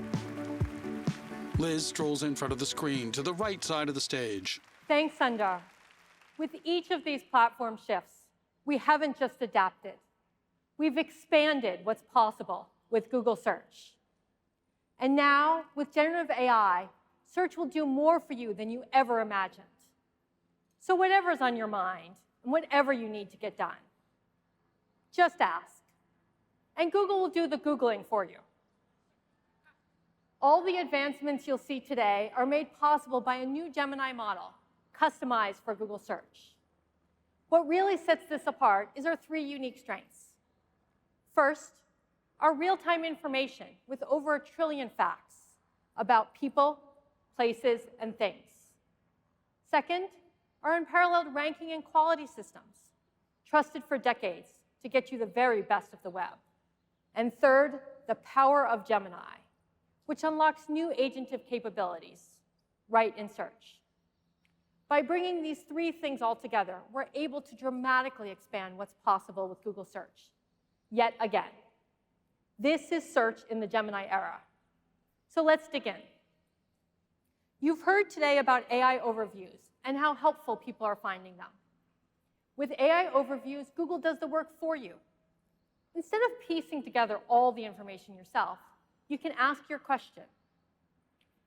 Liz strolls in front of the screen to the right side of the stage. Thanks, Sundar. With each of these platform shifts, we haven't just adapted. We've expanded what's possible with Google Search. And now, with generative AI, Search will do more for you than you ever imagined. So whatever's on your mind, and whatever you need to get done, just ask. And Google will do the Googling for you. All the advancements you'll see today are made possible by a new Gemini model, customized for Google Search. What really sets this apart is our 3 unique strengths. First, our real-time information with over 1 trillion facts about people, places, and things. Second, our unparalleled ranking and quality systems, trusted for decades to get you the very best of the web. And third, the power of Gemini, which unlocks new agentive capabilities right in Search. By bringing these 3 things all together, we're able to dramatically expand what's possible with Google Search, yet again. This is Search in the Gemini era. So let's dig in. You've heard today about AI overviews and how helpful people are finding them. With AI overviews, Google does the work for you. Instead of piecing together all the information yourself, you can ask your question.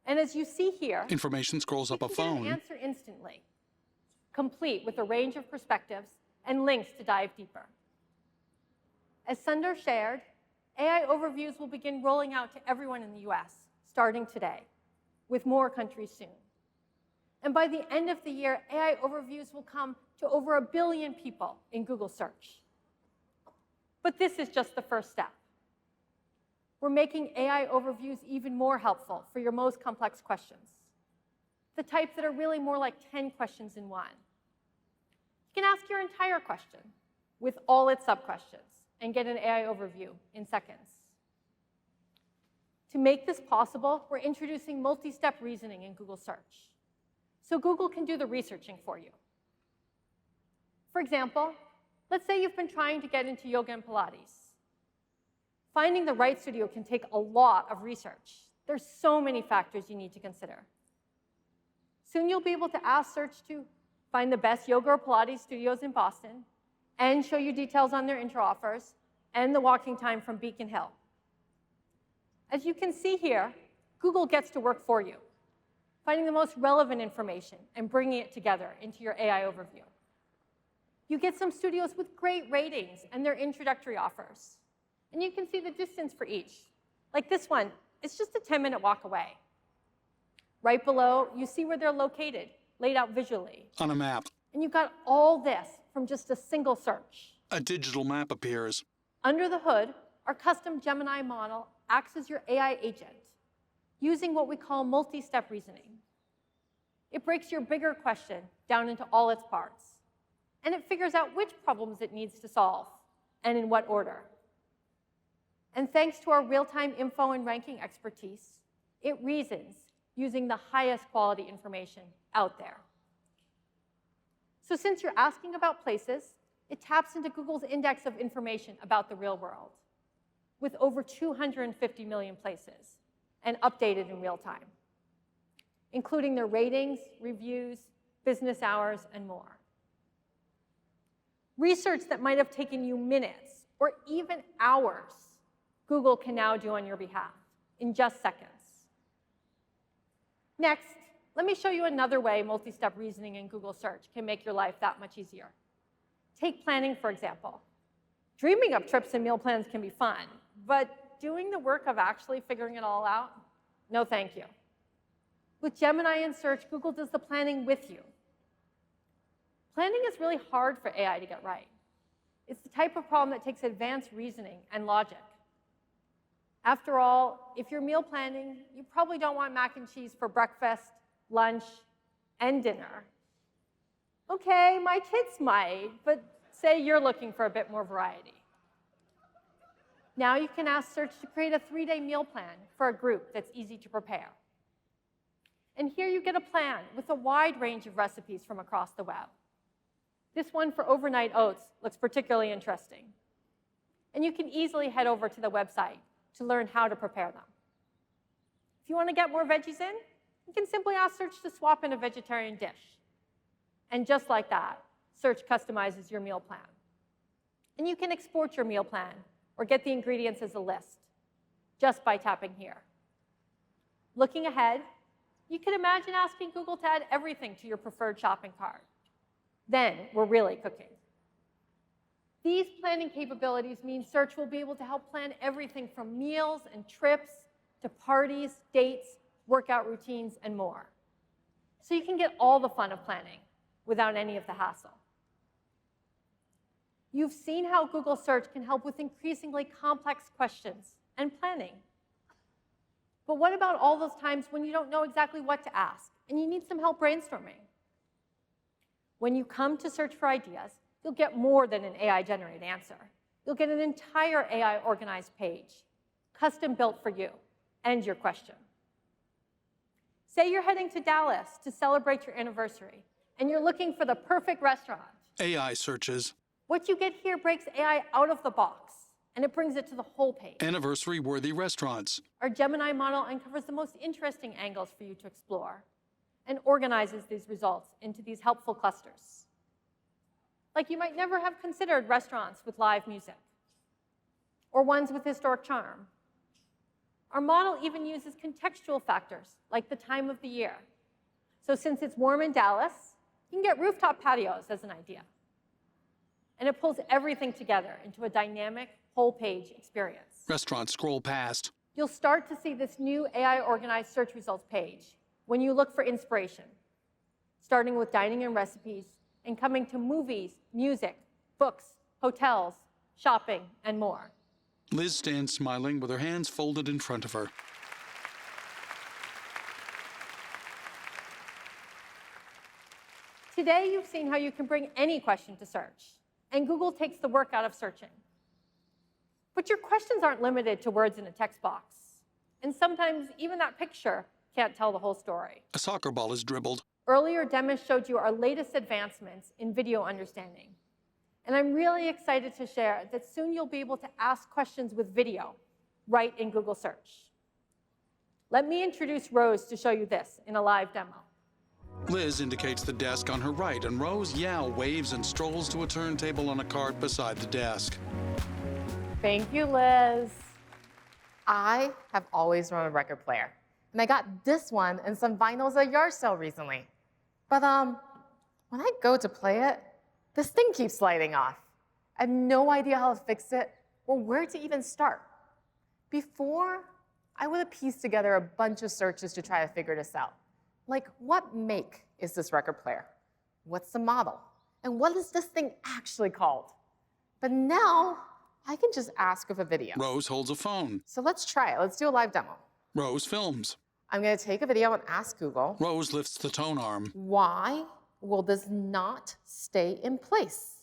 And as you see here, information scrolls up a phone. You can answer instantly, complete with a range of perspectives and links to dive deeper. As Sundar shared, AI overviews will begin rolling out to everyone in the US, starting today, with more countries soon. And by the end of the year, AI overviews will come to over 1 billion people in Google Search. But this is just the first step. We're making AI overviews even more helpful for your most complex questions, the type that are really more like 10 questions in one. You can ask your entire question with all its sub-questions and get an AI overview in seconds. To make this possible, we're introducing multi-step reasoning in Google Search, so Google can do the researching for you. For example, let's say you've been trying to get into yoga and Pilates. Finding the right studio can take a lot of research. There's so many factors you need to consider. Soon you'll be able to ask Search to find the best yoga or Pilates studios in Boston and show you details on their inter-offers and the walking time from Beacon Hill. As you can see here, Google gets to work for you, finding the most relevant information and bringing it together into your AI overview. You get some studios with great ratings and their introductory offers. And you can see the distance for each. Like this one, it's just a 10-minute walk away. Right below, you see where they're located, laid out visually. On a map, And you've got all this from just a single search. a digital map appears. Under the hood, our custom Gemini model acts as your AI agent, using what we call multi-step reasoning. It breaks your bigger question down into all its parts, and it figures out which problems it needs to solve, and in what order. And thanks to our real-time info and ranking expertise, it reasons using the highest quality information out there. So since you're asking about places, it taps into Google's index of information about the real world, with over 250 million places, and updated in real time, including their ratings, reviews, business hours, and more. Research that might have taken you minutes or even hours, Google can now do on your behalf in just seconds. Next, let me show you another way multi-step reasoning in Google Search can make your life that much easier. Take planning, for example. Dreaming up trips and meal plans can be fun, but doing the work of actually figuring it all out? No, thank you. With Gemini and Search, Google does the planning with you. Planning is really hard for AI to get right. It's the type of problem that takes advanced reasoning and logic. After all, if you're meal planning, you probably don't want mac and cheese for breakfast, lunch, and dinner. Okay, my kids might, but say you're looking for a bit more variety. Now you can ask Search to create a 3-day meal plan for a group that's easy to prepare. And here you get a plan with a wide range of recipes from across the web. This one for overnight oats looks particularly interesting. And you can easily head over to the website to learn how to prepare them. If you want to get more veggies in, you can simply ask Search to swap in a vegetarian dish. And just like that, Search customizes your meal plan. And you can export your meal plan or get the ingredients as a list just by tapping here. Looking ahead, you can imagine asking Google to add everything to your preferred shopping cart. Then we're really cooking. These planning capabilities mean Search will be able to help plan everything from meals and trips to parties, dates, workout routines, and more. So you can get all the fun of planning without any of the hassle. You've seen how Google Search can help with increasingly complex questions and planning. But what about all those times when you don't know exactly what to ask and you need some help brainstorming? When you come to search for ideas, you'll get more than an AI-generated answer. You'll get an entire AI-organized page, custom built for you and your question. Say you're heading to Dallas to celebrate your anniversary, and you're looking for the perfect restaurant. AI searches. What you get here breaks AI out of the box, and it brings it to the whole page. Anniversary-worthy restaurants. Our Gemini model uncovers the most interesting angles for you to explore and organizes these results into these helpful clusters. Like you might never have considered restaurants with live music, or ones with historic charm. Our model even uses contextual factors, like the time of the year. So since it's warm in Dallas, you can get rooftop patios as an idea. And it pulls everything together into a dynamic, whole page experience. Restaurants scroll past. You'll start to see this new AI-organized search results page when you look for inspiration, starting with dining and recipes and coming to movies, music, books, hotels, shopping, and more. Liz stands smiling with her hands folded in front of her. Today, you've seen how you can bring any question to search, and Google takes the work out of searching. But your questions aren't limited to words in a text box. And sometimes even that picture can't tell the whole story. A soccer ball is dribbled. Earlier, Demis showed you our latest advancements in video understanding. And I'm really excited to share that soon you'll be able to ask questions with video right in Google Search. Let me introduce Rose to show you this in a live demo. Liz indicates the desk on her right, and Rose waves and strolls to a turntable on a cart beside the desk. Thank you, Liz. I have always run a record player, and I got this one and some vinyls at a yard sale recently. But when I go to play it, this thing keeps sliding off. I have no idea how to fix it or where to even start. Before, I would have pieced together a bunch of searches to try to figure this out. Like, what make is this record player? What's the model? And what is this thing actually called? But now, I can just ask with a video. Rose holds a phone. So let's try it. Let's do a live demo. Rose films. I'm going to take a video and ask Google. Rose lifts the tone arm. Why will this not stay in place?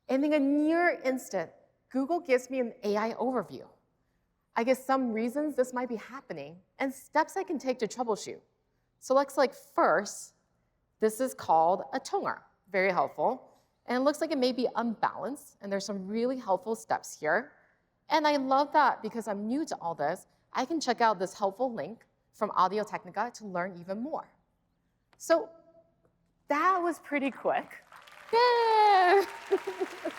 And in a near instant, Google gives me an AI overview. I guess some reasons this might be happening and steps I can take to troubleshoot. So looks like first, this is called a tone arm. Very helpful. And it looks like it may be unbalanced, and there's some really helpful steps here. And I love that because I'm new to all this, I can check out this helpful link from Audio Technica to learn even more. So that was pretty quick. Yay!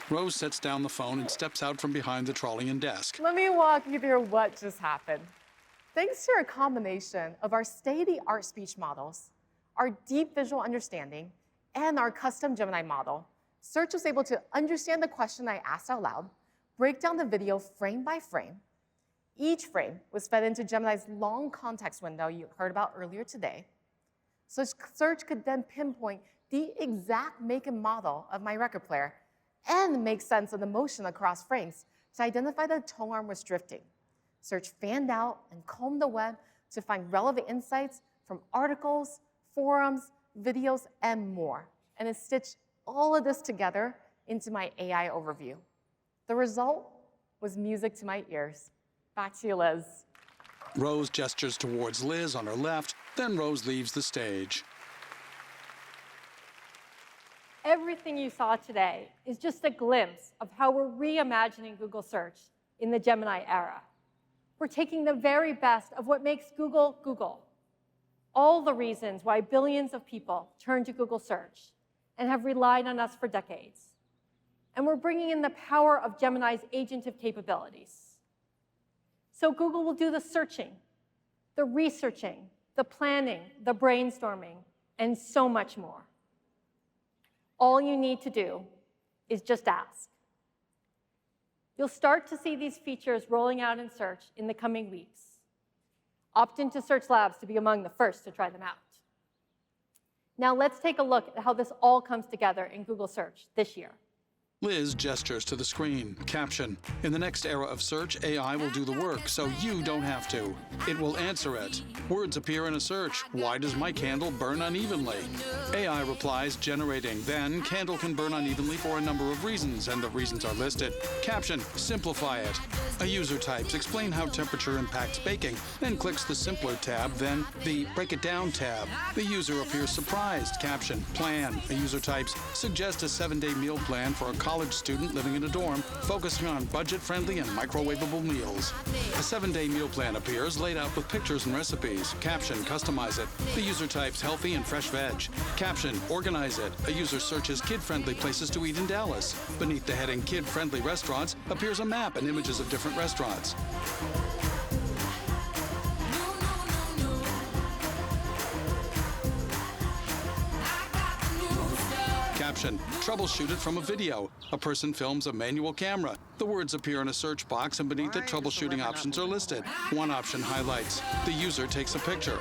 Rose sets down the phone and steps out from behind the trolley and desk. Let me walk you through what just happened. Thanks to a combination of our state-of-the-art speech models, our deep visual understanding, and our custom Gemini model, Search was able to understand the question I asked out loud, break down the video frame by frame. Each frame was fed into Gemini's long context window you heard about earlier today. So Search could then pinpoint the exact make and model of my record player and make sense of the motion across frames to identify the tone arm was drifting. Search fanned out and combed the web to find relevant insights from articles, forums, videos, and more. And it stitched all of this together into my AI overview. The result was music to my ears. Back to you, Liz. Rose gestures towards Liz on her left, then Rose leaves the stage. Everything you saw today is just a glimpse of how we're reimagining Google Search in the Gemini era. We're taking the very best of what makes Google, Google. All the reasons why billions of people turn to Google Search and have relied on us for decades. And we're bringing in the power of Gemini's agentive capabilities. So Google will do the searching, the researching, the planning, the brainstorming, and so much more. All you need to do is just ask. You'll start to see these features rolling out in Search in the coming weeks. Opt into Search Labs to be among the first to try them out. Now let's take a look at how this all comes together in Google Search this year. Liz gestures to the screen. Caption. In the next era of search, AI will do the work, so you don't have to. It will answer it. Words appear in a search. Why does my candle burn unevenly? AI replies, generating. Then, candle can burn unevenly for a number of reasons, and the reasons are listed. Caption. Simplify it. A user types, explain how temperature impacts baking, then clicks the Simpler tab, then the Break It Down tab. The user appears surprised. Caption. Plan. A user types, suggest a 7-day meal plan for a college student living in a dorm, focusing on budget-friendly and microwavable meals. A 7-day meal plan appears, laid out with pictures and recipes. Caption, customize it. The user types healthy and fresh veg. Caption, organize it. A user searches kid-friendly places to eat in Dallas. Beneath the heading Kid-Friendly Restaurants appears a map and images of different restaurants. Caption, troubleshoot it from a video. A person films a manual camera. The words appear in a search box, and beneath it, troubleshooting options are listed. One option highlights. The user takes a picture.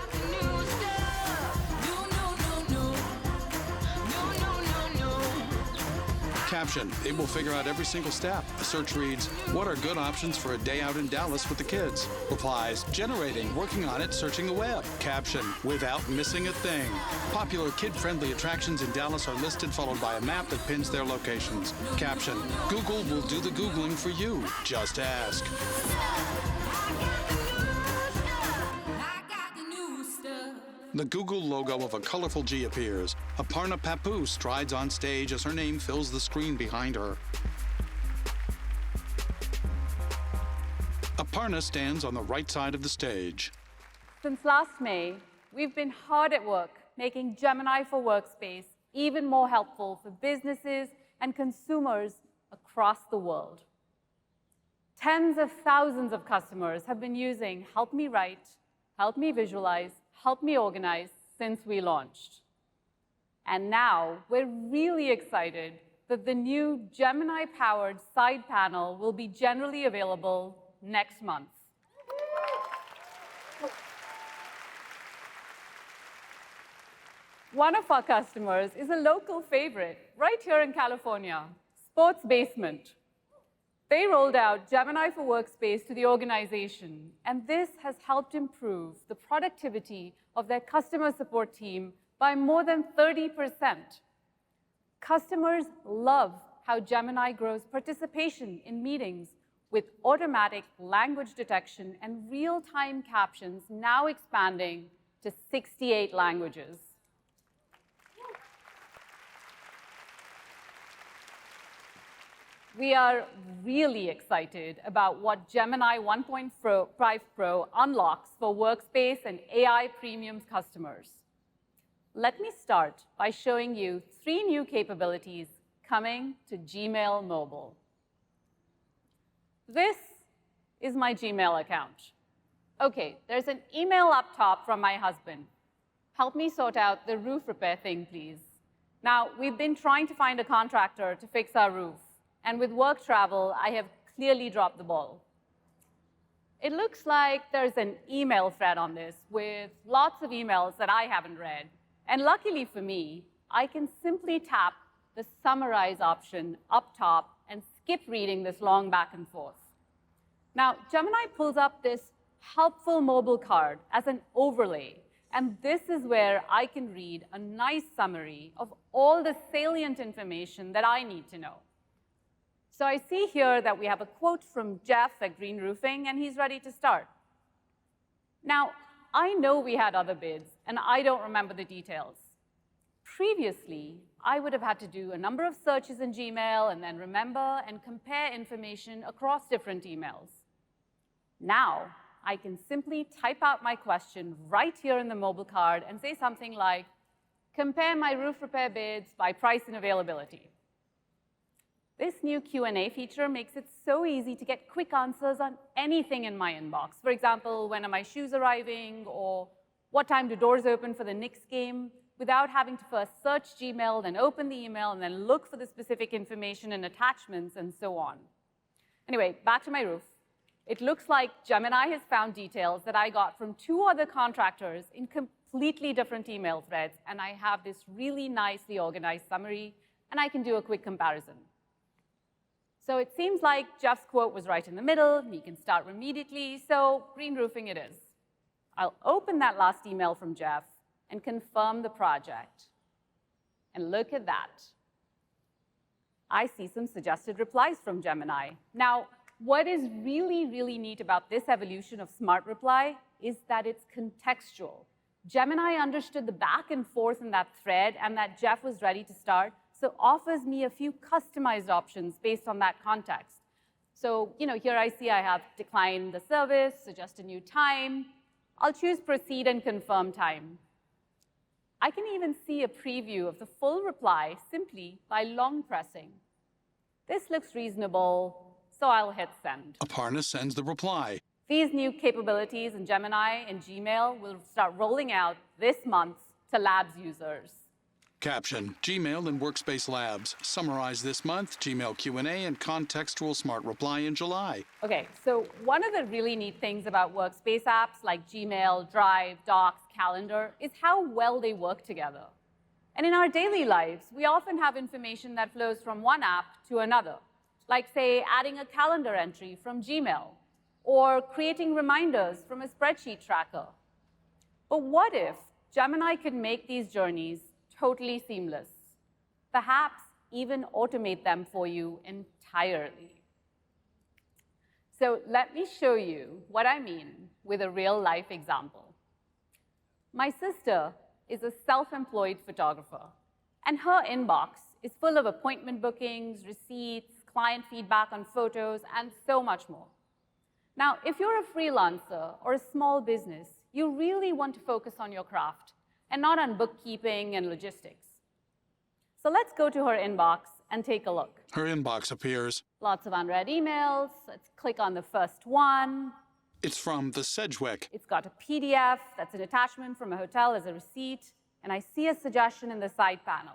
Caption, it will figure out every single step. A search reads, what are good options for a day out in Dallas with the kids? Replies, generating, working on it, searching the web. Caption, without missing a thing. Popular kid-friendly attractions in Dallas are listed, followed by a map that pins their locations. Caption, Google will do the Googling for you. Just ask. The Google logo of a colorful G appears. Aparna Papu strides on stage as her name fills the screen behind her. Aparna stands on the right side of the stage. Since last May, we've been hard at work making Gemini for Workspace even more helpful for businesses and consumers across the world. Tens of thousands of customers have been using Help Me Write, Help Me Visualize, Help Me Organize since we launched. And now we're really excited that the new Gemini-powered side panel will be generally available next month. One of our customers is a local favorite right here in California, Sports Basement. They rolled out Gemini for Workspace to the organization, and this has helped improve the productivity of their customer support team by more than 30%. Customers love how Gemini grows participation in meetings with automatic language detection and real-time captions now expanding to 68 languages. We are really excited about what Gemini 1.5 Pro unlocks for Workspace and AI Premium's customers. Let me start by showing you 3 new capabilities coming to Gmail Mobile. This is my Gmail account. OK, there's an email up top from my husband. Help me sort out the roof repair thing, please. Now, we've been trying to find a contractor to fix our roof. And with work travel, I have clearly dropped the ball. It looks like there's an email thread on this with lots of emails that I haven't read. And luckily for me, I can simply tap the Summarize option up top and skip reading this long back and forth. Now, Gemini pulls up this helpful mobile card as an overlay. And this is where I can read a nice summary of all the salient information that I need to know. So I see here that we have a quote from Jeff at Green Roofing, and he's ready to start. Now, I know we had other bids, and I don't remember the details. Previously, I would have had to do a number of searches in Gmail and then remember and compare information across different emails. Now, I can simply type out my question right here in the mobile card and say something like, compare my roof repair bids by price and availability. This new Q&A feature makes it so easy to get quick answers on anything in my inbox. For example, when are my shoes arriving, or what time do doors open for the Knicks game, without having to first search Gmail, then open the email, and then look for the specific information and attachments, and so on. Anyway, back to my roof. It looks like Gemini has found details that I got from 2 other contractors in completely different email threads, and I have this really nicely organized summary, and I can do a quick comparison. So it seems like Jeff's quote was right in the middle, and he can start immediately, so Green Roofing it is. I'll open that last email from Jeff and confirm the project. And look at that. I see some suggested replies from Gemini. Now, what is really, really neat about this evolution of Smart Reply is that it's contextual. Gemini understood the back and forth in that thread and that Jeff was ready to start, so offers me a few customized options based on that context. So, here I see I have decline the service, suggest a new time. I'll choose proceed and confirm time. I can even see a preview of the full reply simply by long pressing. This looks reasonable, so I'll hit send. Aparna sends the reply. These new capabilities in Gemini and Gmail will start rolling out this month to Labs users. Caption: Gmail and Workspace Labs. Summarize this month, Gmail Q&A and contextual smart reply in July. Okay, so one of the really neat things about Workspace apps like Gmail, Drive, Docs, Calendar is how well they work together. And in our daily lives, we often have information that flows from one app to another, like, say, adding a calendar entry from Gmail or creating reminders from a spreadsheet tracker. But what if Gemini could make these journeys totally seamless? Perhaps even automate them for you entirely. So let me show you what I mean with a real-life example. My sister is a self-employed photographer, and her inbox is full of appointment bookings, receipts, client feedback on photos, and so much more. Now, if you're a freelancer or a small business, you really want to focus on your craft and not on bookkeeping and logistics. So let's go to her inbox and take a look. Her inbox appears. Lots of unread emails. Let's click on the first one. It's from the Sedgwick. It's got a PDF that's an attachment from a hotel as a receipt, and I see a suggestion in the side panel.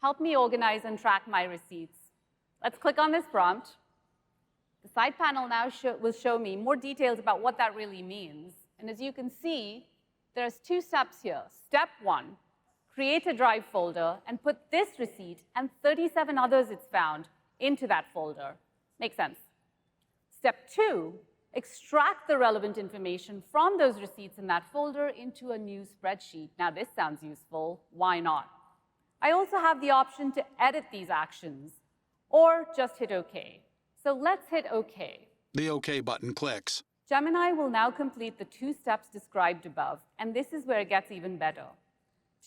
Help me organize and track my receipts. Let's click on this prompt. The side panel now will show me more details about what that really means. And as you can see, there's 2 steps here. Step 1, create a Drive folder and put this receipt and 37 others it's found into that folder. Makes sense. Step 2, extract the relevant information from those receipts in that folder into a new spreadsheet. Now, this sounds useful. Why not? I also have the option to edit these actions or just hit OK. So let's hit OK. The OK button clicks. Gemini will now complete the 2 steps described above, and this is where it gets even better.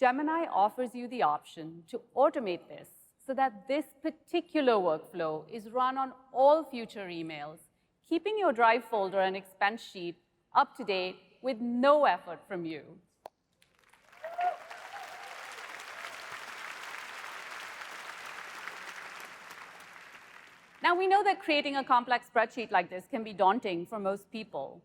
Gemini offers you the option to automate this so that this particular workflow is run on all future emails, keeping your Drive folder and expense sheet up to date with no effort from you. Now, we know that creating a complex spreadsheet like this can be daunting for most people.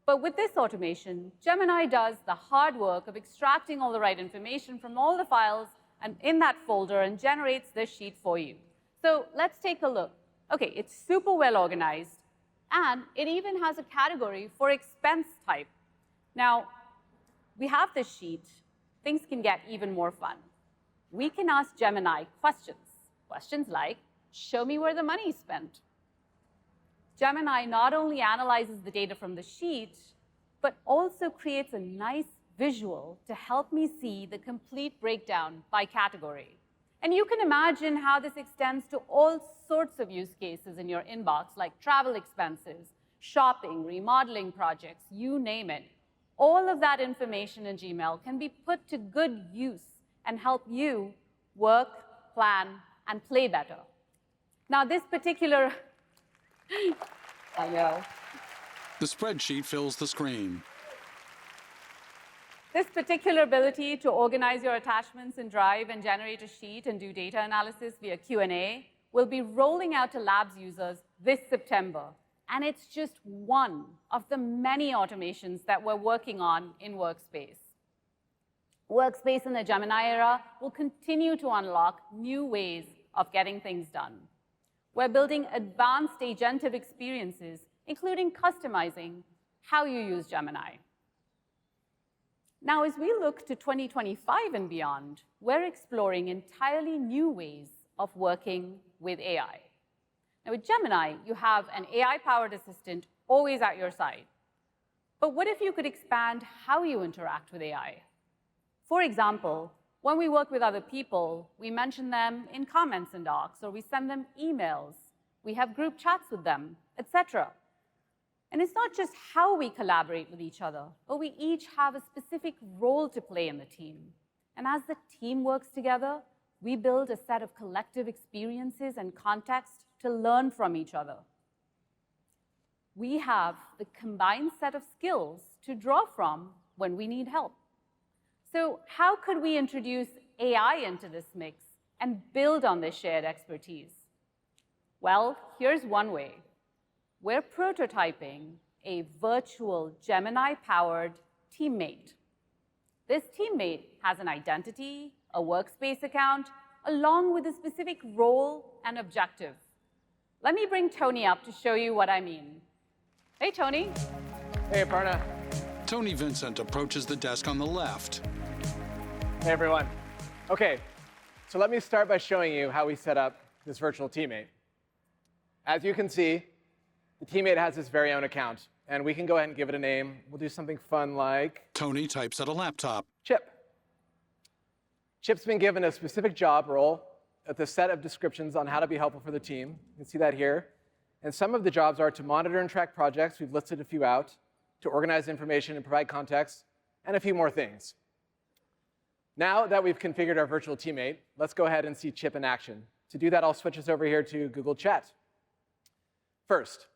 But with this automation, Gemini does the hard work of extracting all the right information from all the files and in that folder and generates this sheet for you. So let's take a look. OK, it's super well organized, and it even has a category for expense type. Now, we have this sheet. Things can get even more fun. We can ask Gemini questions like, show me where the money is spent. Gemini not only analyzes the data from the sheet, but also creates a nice visual to help me see the complete breakdown by category. And you can imagine how this extends to all sorts of use cases in your inbox, like travel expenses, shopping, remodeling projects, you name it. All of that information in Gmail can be put to good use and help you work, plan, and play better. Now, this particular, I know. The spreadsheet fills the screen. This particular ability to organize your attachments in Drive and generate a sheet and do data analysis via Q&A will be rolling out to Labs users this September. And it's just one of the many automations that we're working on in Workspace. Workspace in the Gemini era will continue to unlock new ways of getting things done. We're building advanced agentive experiences, including customizing how you use Gemini. Now, as we look to 2025 and beyond, we're exploring entirely new ways of working with AI. Now, with Gemini, you have an AI-powered assistant always at your side. But what if you could expand how you interact with AI? For example, when we work with other people, we mention them in comments in docs, or we send them emails. We have group chats with them, etc. And it's not just how we collaborate with each other, but we each have a specific role to play in the team. And as the team works together, we build a set of collective experiences and context to learn from each other. We have the combined set of skills to draw from when we need help. So how could we introduce AI into this mix and build on this shared expertise? Well, here's one way. We're prototyping a virtual Gemini-powered teammate. This teammate has an identity, a Workspace account, along with a specific role and objective. Let me bring Tony up to show you what I mean. Hey, Tony. Hey, Aparna. Tony Vincent approaches the desk on the left. Hey, everyone. OK, so let me start by showing you how we set up this virtual teammate. As you can see, the teammate has his very own account, and we can go ahead and give it a name. We'll do something fun like Tony types at a laptop. Chip. Chip's been given a specific job role with a set of descriptions on how to be helpful for the team. You can see that here. And some of the jobs are to monitor and track projects. We've listed a few out, to organize information and provide context, and a few more things. Now that we've configured our virtual teammate, let's go ahead and see Chip in action. To do that, I'll switch us over here to Google Chat. First,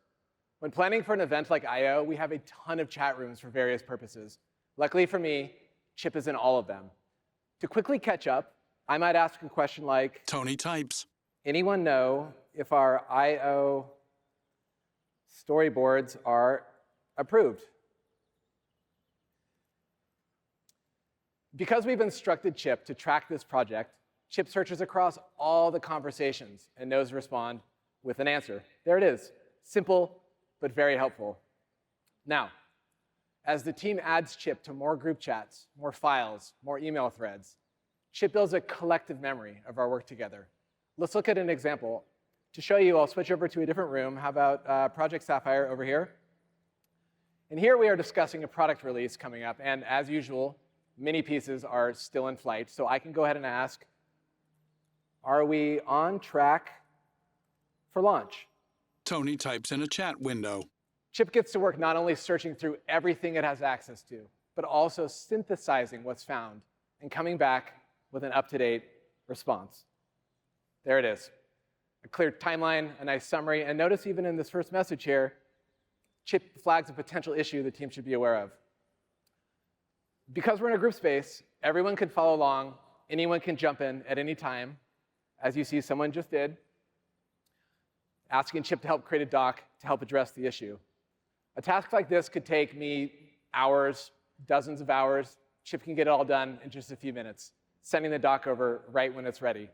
when planning for an event like I/O, we have a ton of chat rooms for various purposes. Luckily for me, Chip is in all of them. To quickly catch up, I might ask a question like, Tony types. Anyone know if our I/O storyboards are approved? Because we've instructed Chip to track this project, Chip searches across all the conversations and knows to respond with an answer. There it is. Simple, but very helpful. Now, as the team adds Chip to more group chats, more files, more email threads, Chip builds a collective memory of our work together. Let's look at an example. To show you, I'll switch over to a different room. How about Project Sapphire over here? And here we are discussing a product release coming up. And as usual, many pieces are still in flight. So I can go ahead and ask, are we on track for launch? Tony types in a chat window. Chip gets to work not only searching through everything it has access to, but also synthesizing what's found and coming back with an up-to-date response. There it is. A clear timeline, a nice summary, and notice even in this first message here, Chip flags a potential issue the team should be aware of. Because we're in a group space, everyone can follow along, anyone can jump in at any time, as you see someone just did, asking Chip to help create a doc to help address the issue. A task like this could take me hours, dozens of hours. Chip can get it all done in just a few minutes, sending the doc over right when it's ready.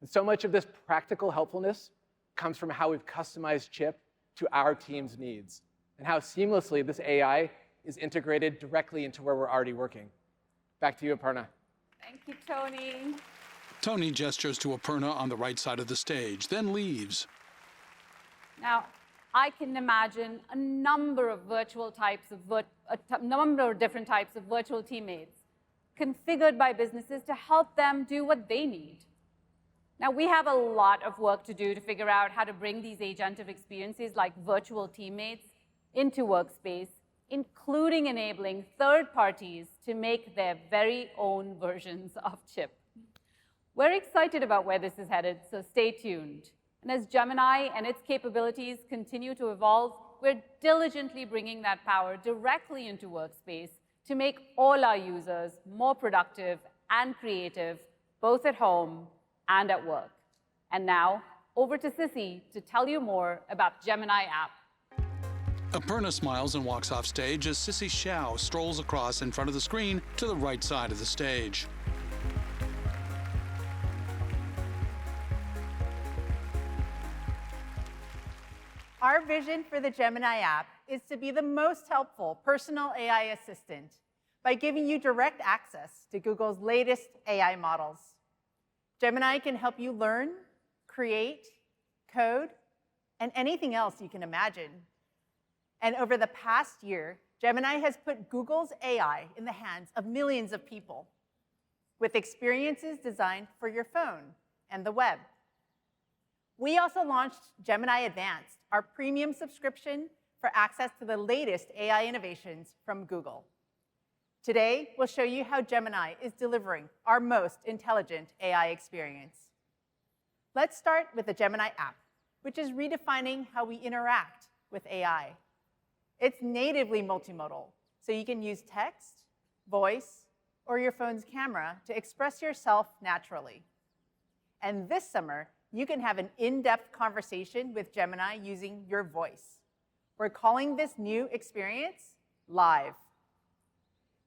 And so much of this practical helpfulness comes from how we've customized Chip to our team's needs, and how seamlessly this AI is integrated directly into where we're already working. Back to you, Aparna. Thank you, Tony. Tony gestures to Aparna on the right side of the stage, then leaves. Now, I can imagine a number of different types of virtual teammates configured by businesses to help them do what they need. Now, we have a lot of work to do to figure out how to bring these agentive experiences like virtual teammates into Workspace, including enabling third parties to make their very own versions of Chip. We're excited about where this is headed, so stay tuned. And as Gemini and its capabilities continue to evolve, we're diligently bringing that power directly into Workspace to make all our users more productive and creative, both at home and at work. And now, over to Sissy to tell you more about Gemini App. Aparna smiles and walks off stage as Sissy Xiao strolls across in front of the screen to the right side of the stage. Our vision for the Gemini app is to be the most helpful personal AI assistant by giving you direct access to Google's latest AI models. Gemini can help you learn, create, code, and anything else you can imagine. And over the past year, Gemini has put Google's AI in the hands of millions of people with experiences designed for your phone and the web. We also launched Gemini Advanced, our premium subscription for access to the latest AI innovations from Google. Today, we'll show you how Gemini is delivering our most intelligent AI experience. Let's start with the Gemini app, which is redefining how we interact with AI. It's natively multimodal, so you can use text, voice, or your phone's camera to express yourself naturally. And this summer, you can have an in-depth conversation with Gemini using your voice. We're calling this new experience Live.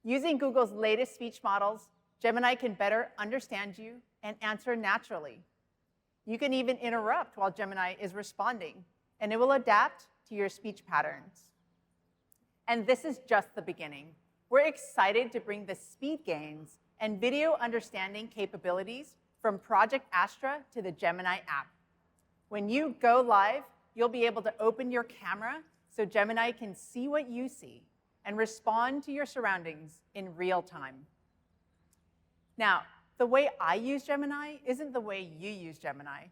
Using Google's latest speech models, Gemini can better understand you and answer naturally. You can even interrupt while Gemini is responding, and it will adapt to your speech patterns. And this is just the beginning. We're excited to bring the speed gains and video understanding capabilities from Project Astra to the Gemini app. When you go live, you'll be able to open your camera so Gemini can see what you see and respond to your surroundings in real time. Now, the way I use Gemini isn't the way you use Gemini.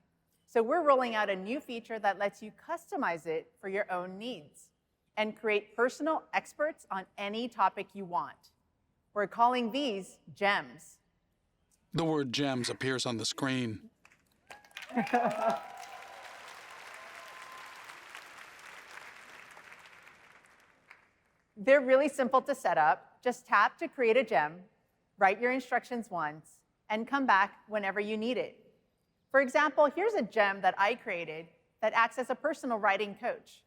So we're rolling out a new feature that lets you customize it for your own needs and create personal experts on any topic you want. We're calling these gems. The word gems appears on the screen. They're really simple to set up. Just tap to create a gem, write your instructions once, and come back whenever you need it. For example, here's a gem that I created that acts as a personal writing coach.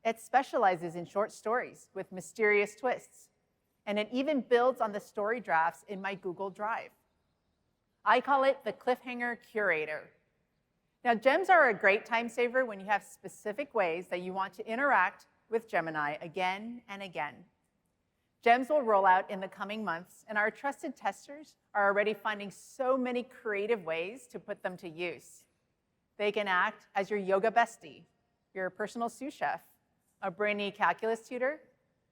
It specializes in short stories with mysterious twists, and it even builds on the story drafts in my Google Drive. I call it the Cliffhanger Curator. Now, gems are a great time saver when you have specific ways that you want to interact with Gemini again and again. Gems will roll out in the coming months, and our trusted testers are already finding so many creative ways to put them to use. They can act as your yoga bestie, your personal sous chef, a brainy calculus tutor,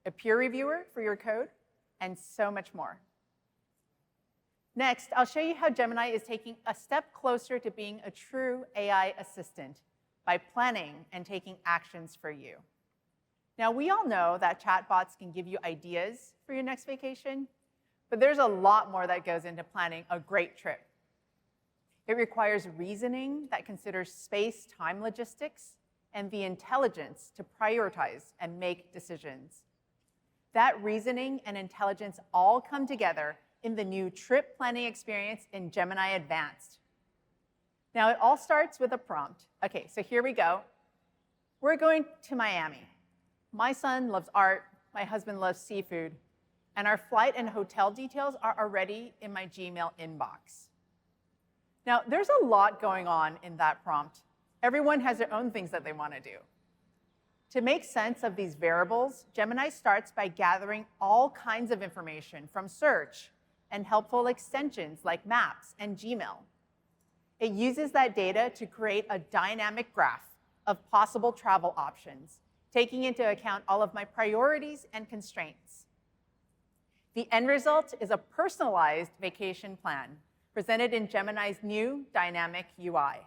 a peer reviewer for your code, and so much more. Next, I'll show you how Gemini is taking a step closer to being a true AI assistant by planning and taking actions for you. Now, we all know that chatbots can give you ideas for your next vacation, but there's a lot more that goes into planning a great trip. It requires reasoning that considers space-time logistics and the intelligence to prioritize and make decisions. That reasoning and intelligence all come together in the new trip planning experience in Gemini Advanced. Now, it all starts with a prompt. Okay, so here we go. We're going to Miami. My son loves art, my husband loves seafood, and our flight and hotel details are already in my Gmail inbox. Now, there's a lot going on in that prompt. Everyone has their own things that they want to do. To make sense of these variables, Gemini starts by gathering all kinds of information from search and helpful extensions like Maps and Gmail. It uses that data to create a dynamic graph of possible travel options, taking into account all of my priorities and constraints. The end result is a personalized vacation plan presented in Gemini's new dynamic UI.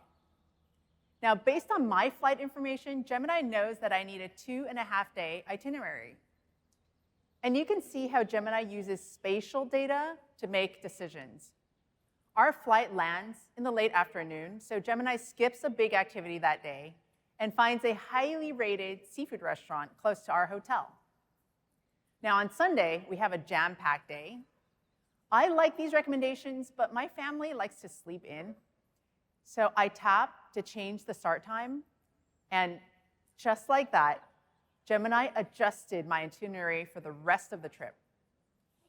Now, based on my flight information, Gemini knows that I need a 2.5-day itinerary. And you can see how Gemini uses spatial data to make decisions. Our flight lands in the late afternoon, so Gemini skips a big activity that day and finds a highly rated seafood restaurant close to our hotel. Now, on Sunday, we have a jam-packed day. I like these recommendations, but my family likes to sleep in. So I tap to change the start time, and just like that, Gemini adjusted my itinerary for the rest of the trip.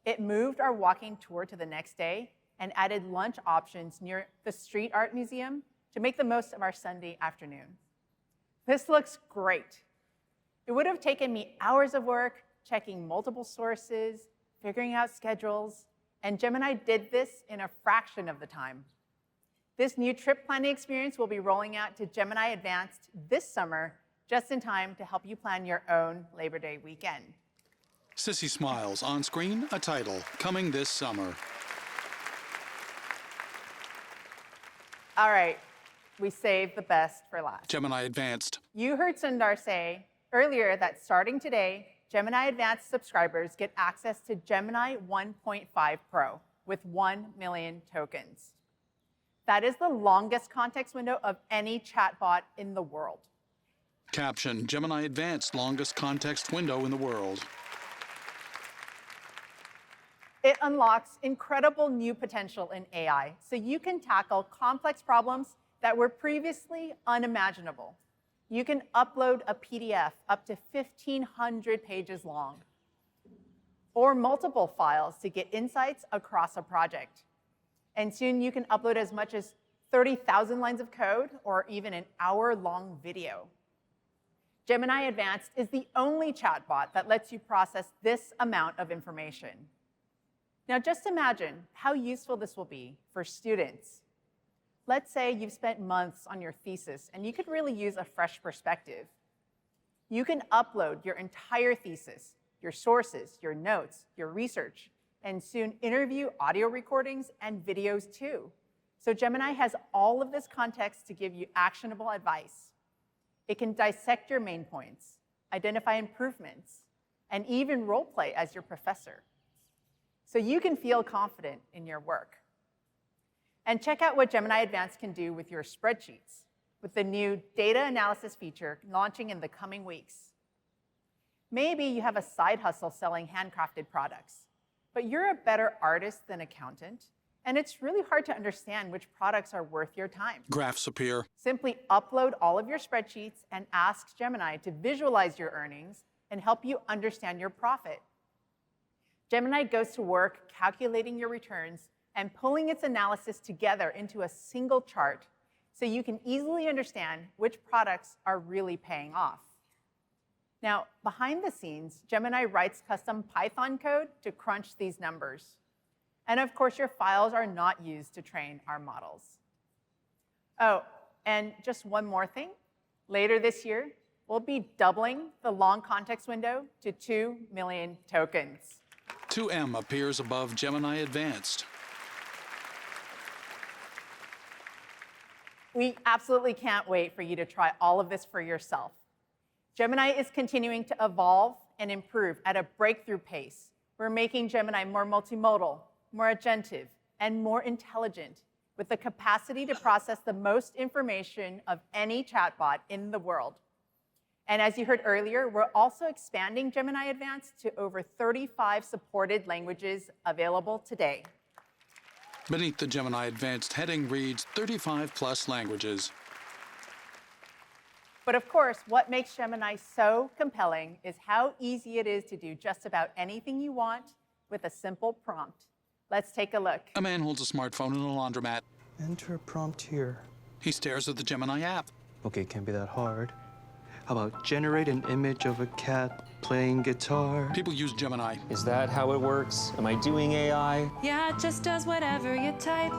It moved our walking tour to the next day and added lunch options near the Street Art Museum to make the most of our Sunday afternoon. This looks great. It would have taken me hours of work, checking multiple sources, figuring out schedules, and Gemini did this in a fraction of the time. This new trip planning experience will be rolling out to Gemini Advanced this summer, just in time to help you plan your own Labor Day weekend. Sissy smiles. On screen, a title, coming this summer. All right, we saved the best for last. Gemini Advanced. You heard Sundar say earlier that starting today, Gemini Advanced subscribers get access to Gemini 1.5 Pro with 1 million tokens. That is the longest context window of any chatbot in the world. Caption, Gemini Advanced, longest context window in the world. It unlocks incredible new potential in AI, so you can tackle complex problems that were previously unimaginable. You can upload a PDF up to 1,500 pages long. or multiple files to get insights across a project. And soon you can upload as much as 30,000 lines of code or even an hour-long video. Gemini Advanced is the only chatbot that lets you process this amount of information. Now just imagine how useful this will be for students. Let's say you've spent months on your thesis and you could really use a fresh perspective. You can upload your entire thesis, your sources, your notes, your research, and soon interview audio recordings and videos too. So Gemini has all of this context to give you actionable advice. It can dissect your main points, identify improvements, and even role play as your professor. So you can feel confident in your work. And check out what Gemini Advanced can do with your spreadsheets, with the new data analysis feature launching in the coming weeks. Maybe you have a side hustle selling handcrafted products, but you're a better artist than accountant, and it's really hard to understand which products are worth your time. Graphs appear. Simply upload all of your spreadsheets and ask Gemini to visualize your earnings and help you understand your profit. Gemini goes to work calculating your returns and pulling its analysis together into a single chart so you can easily understand which products are really paying off. Now, behind the scenes, Gemini writes custom Python code to crunch these numbers. And of course, your files are not used to train our models. Oh, and just one more thing. Later this year, we'll be doubling the long context window to 2 million tokens. 2M appears above Gemini Advanced. We absolutely can't wait for you to try all of this for yourself. Gemini is continuing to evolve and improve at a breakthrough pace. We're making Gemini more multimodal, more agentive, and more intelligent, with the capacity to process the most information of any chatbot in the world. And as you heard earlier, we're also expanding Gemini Advanced to over 35 supported languages available today. Beneath the Gemini Advanced heading reads 35+ languages. But of course, what makes Gemini so compelling is how easy it is to do just about anything you want with a simple prompt. Let's take a look. A man holds a smartphone in a laundromat. Enter a prompt here. He stares at the Gemini app. Okay, can't be that hard. How about generate an image of a cat playing guitar? People use Gemini. Is that how it works? Am I doing AI? Yeah, it just does whatever you type.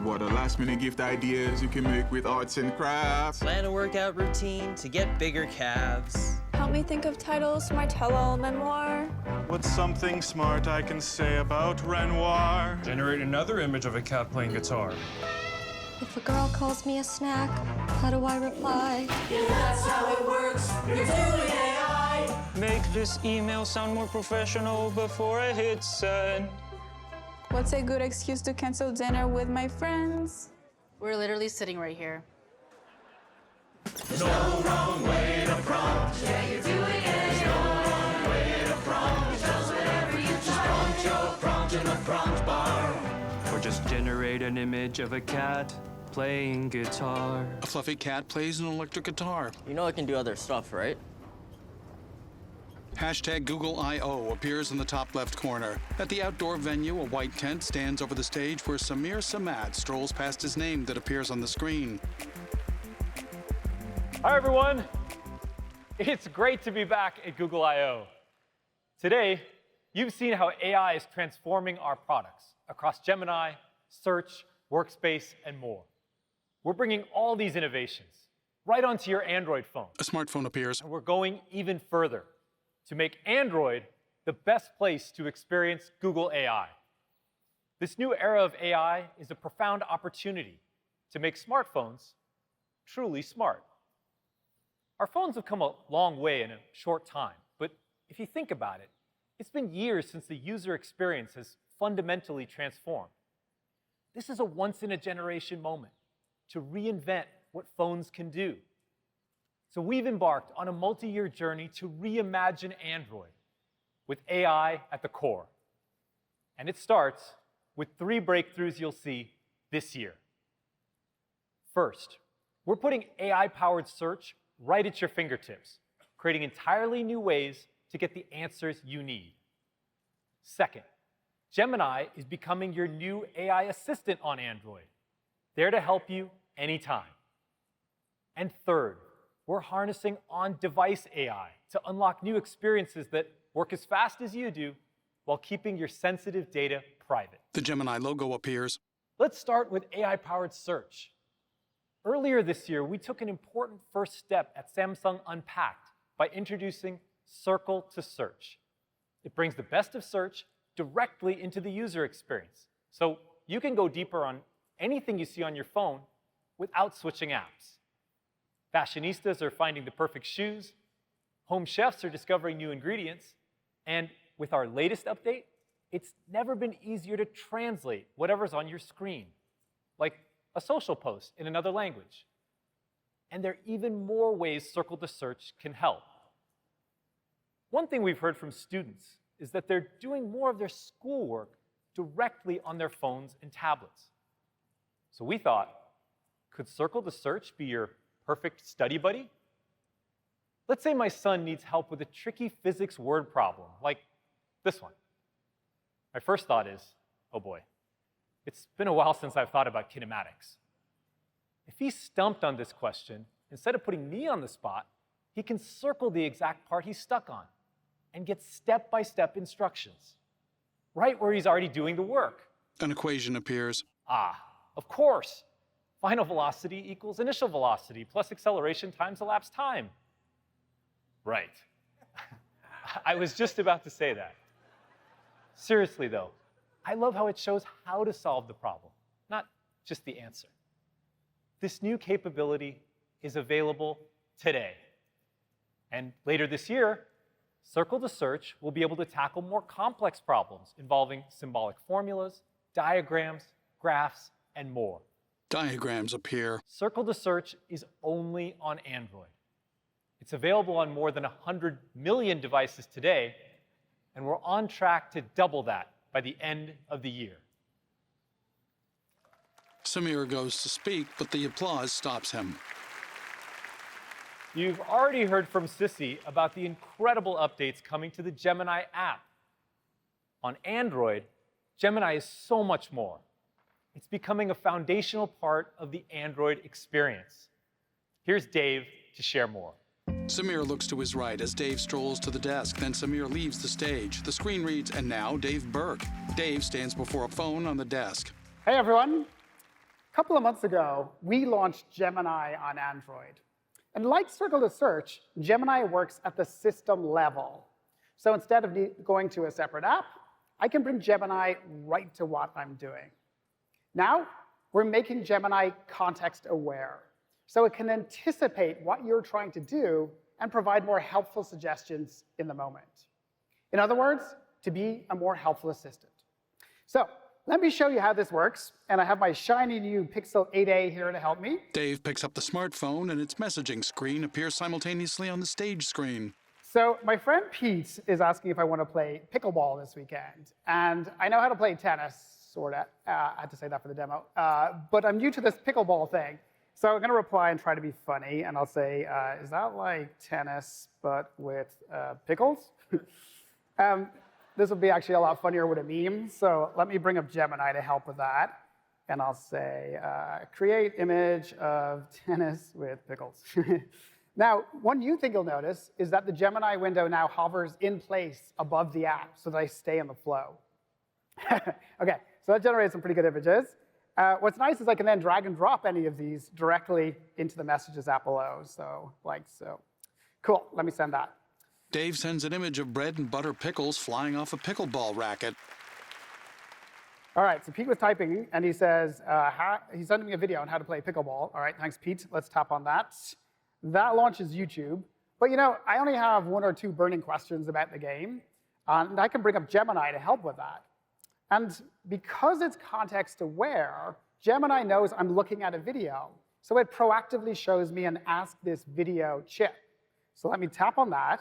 What a last-minute gift ideas you can make with arts and crafts. Plan a workout routine to get bigger calves. Help me think of titles for my tell-all memoir. What's something smart I can say about Renoir? Generate another image of a cat playing guitar. If a girl calls me a snack, how do I reply? Yeah, that's how it works. You're doing AI. Make this email sound more professional before I hit send. What's a good excuse to cancel dinner with my friends? We're literally sitting right here. There's no wrong way to prompt. Yeah, you're doing it. There's no wrong way to prompt. It does whatever you just prompt your prompt in the prompt bar. Or just generate an image of a cat playing guitar. A fluffy cat plays an electric guitar. You know it can do other stuff, right? Hashtag Google I/O appears in the top left corner. At the outdoor venue, a white tent stands over the stage where Samir Samad strolls past his name that appears on the screen. Hi, everyone. It's great to be back at Google I/O. Today, you've seen how AI is transforming our products across Gemini, Search, Workspace, and more. We're bringing all these innovations right onto your Android phone. A smartphone appears. And we're going even further to make Android the best place to experience Google AI. This new era of AI is a profound opportunity to make smartphones truly smart. Our phones have come a long way in a short time, but if you think about it, it's been years since the user experience has fundamentally transformed. This is a once-in-a-generation moment to reinvent what phones can do. So we've embarked on a multi-year journey to reimagine Android with AI at the core. And it starts with 3 breakthroughs you'll see this year. First, we're putting AI-powered search right at your fingertips, creating entirely new ways to get the answers you need. Second, Gemini is becoming your new AI assistant on Android, there to help you anytime. And third, we're harnessing on-device AI to unlock new experiences that work as fast as you do while keeping your sensitive data private. The Gemini logo appears. Let's start with AI-powered search. Earlier this year, we took an important first step at Samsung Unpacked by introducing Circle to Search. It brings the best of search directly into the user experience, so you can go deeper on anything you see on your phone without switching apps. Fashionistas are finding the perfect shoes, home chefs are discovering new ingredients, and with our latest update, it's never been easier to translate whatever's on your screen, like a social post in another language. And there are even more ways Circle to Search can help. One thing we've heard from students is that they're doing more of their schoolwork directly on their phones and tablets. So we thought, could Circle to Search be your perfect study buddy? Let's say my son needs help with a tricky physics word problem, like this one. My first thought is, oh boy, it's been a while since I've thought about kinematics. If he's stumped on this question, instead of putting me on the spot, he can circle the exact part he's stuck on and get step-by-step instructions, right where he's already doing the work. An equation appears. Ah, of course. Final velocity equals initial velocity plus acceleration times elapsed time. Right. I was just about to say that. Seriously, though, I love how it shows how to solve the problem, not just the answer. This new capability is available today. And later this year, Circle to Search will be able to tackle more complex problems involving symbolic formulas, diagrams, graphs, and more. Diagrams appear. Circle to Search is only on Android. It's available on more than 100 million devices today, and we're on track to double that by the end of the year. Samir goes to speak, but the applause stops him. You've already heard from Sissy about the incredible updates coming to the Gemini app. On Android, Gemini is so much more. It's becoming a foundational part of the Android experience. Here's Dave to share more. Samir looks to his right as Dave strolls to the desk. Then Samir leaves the stage. The screen reads, and now Dave Burke. Dave stands before a phone on the desk. Hey, everyone. A couple of months ago, we launched Gemini on Android. And like Circle to Search, Gemini works at the system level. So instead of going to a separate app, I can bring Gemini right to what I'm doing. Now, we're making Gemini context aware, so it can anticipate what you're trying to do and provide more helpful suggestions in the moment. In other words, to be a more helpful assistant. So let me show you how this works, and I have my shiny new Pixel 8a here to help me. Dave picks up the smartphone, and its messaging screen appears simultaneously on the stage screen. So my friend Pete is asking if I want to play pickleball this weekend, and I know how to play tennis, sort of. I had to say that for the demo, but I'm new to this pickleball thing. So I'm going to reply and try to be funny, and I'll say, is that like tennis, but with pickles? This would be actually a lot funnier with a meme, so let me bring up Gemini to help with that. And I'll say, create image of tennis with pickles. Now, one new thing you'll notice is that the Gemini window now hovers in place above the app so that I stay in the flow. OK, so that generates some pretty good images. What's nice is I can then drag and drop any of these directly into the Messages app below, so like so. Cool, let me send that. Dave sends an image of bread and butter pickles flying off a pickleball racket. All right, so Pete was typing, and he says, he's sending me a video on how to play pickleball. All right, thanks, Pete. Let's tap on that. That launches YouTube. But you know, I only have 1 or 2 burning questions about the game, and I can bring up Gemini to help with that. And because it's context aware, Gemini knows I'm looking at a video, so it proactively shows me an Ask This Video chip. So let me tap on that.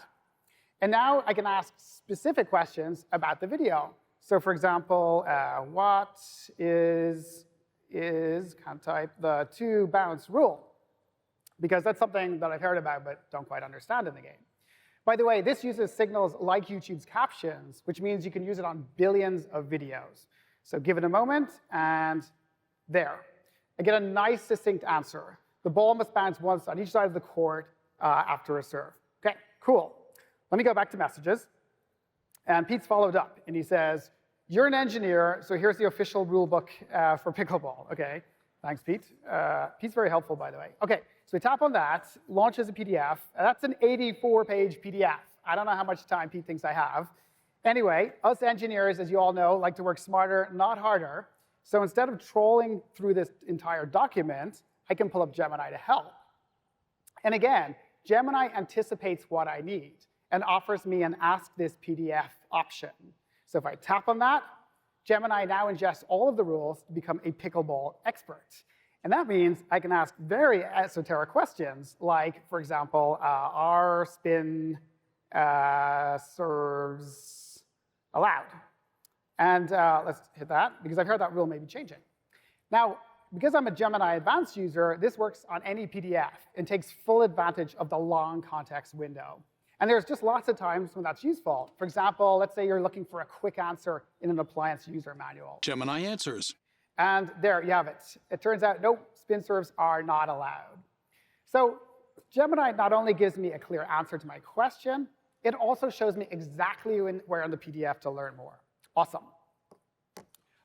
And now I can ask specific questions about the video. So for example, what is can't type, the 2-bounce rule? Because that's something that I've heard about but don't quite understand in the game. By the way, this uses signals like YouTube's captions, which means you can use it on billions of videos. So give it a moment, and there. I get a nice, succinct answer. The ball must bounce once on each side of the court after a serve. OK, cool. Let me go back to messages. And Pete's followed up, and he says, you're an engineer, so here's the official rule book for pickleball. OK, thanks, Pete. Pete's very helpful, by the way. OK, so we tap on that, launches a PDF. That's an 84-page PDF. I don't know how much time Pete thinks I have. Anyway, us engineers, as you all know, like to work smarter, not harder. So instead of trolling through this entire document, I can pull up Gemini to help. And again, Gemini anticipates what I need and offers me an Ask This PDF option. So if I tap on that, Gemini now ingests all of the rules to become a pickleball expert. And that means I can ask very esoteric questions, like, for example, are spin serves allowed? And let's hit that, because I've heard that rule may be changing. Now, because I'm a Gemini Advanced user, this works on any PDF and takes full advantage of the long context window. And there's just lots of times when that's useful. For example, let's say you're looking for a quick answer in an appliance user manual. Gemini answers. And there you have it. It turns out, nope, spin serves are not allowed. So Gemini not only gives me a clear answer to my question, it also shows me exactly where in the PDF to learn more. Awesome.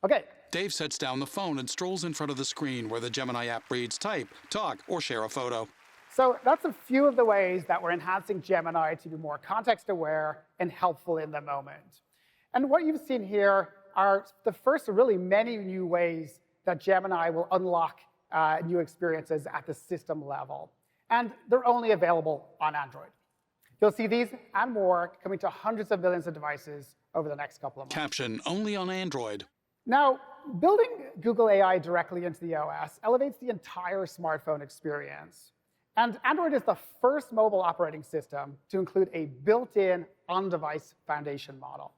OK. Dave sets down the phone and strolls in front of the screen where the Gemini app reads, type, talk, or share a photo. So that's a few of the ways that we're enhancing Gemini to be more context-aware and helpful in the moment. And what you've seen here are the first of really many new ways that Gemini will unlock new experiences at the system level. And they're only available on Android. You'll see these and more coming to hundreds of millions of devices over the next couple of months. Caption only on Android. Now, building Google AI directly into the OS elevates the entire smartphone experience. And Android is the first mobile operating system to include a built-in on-device foundation model.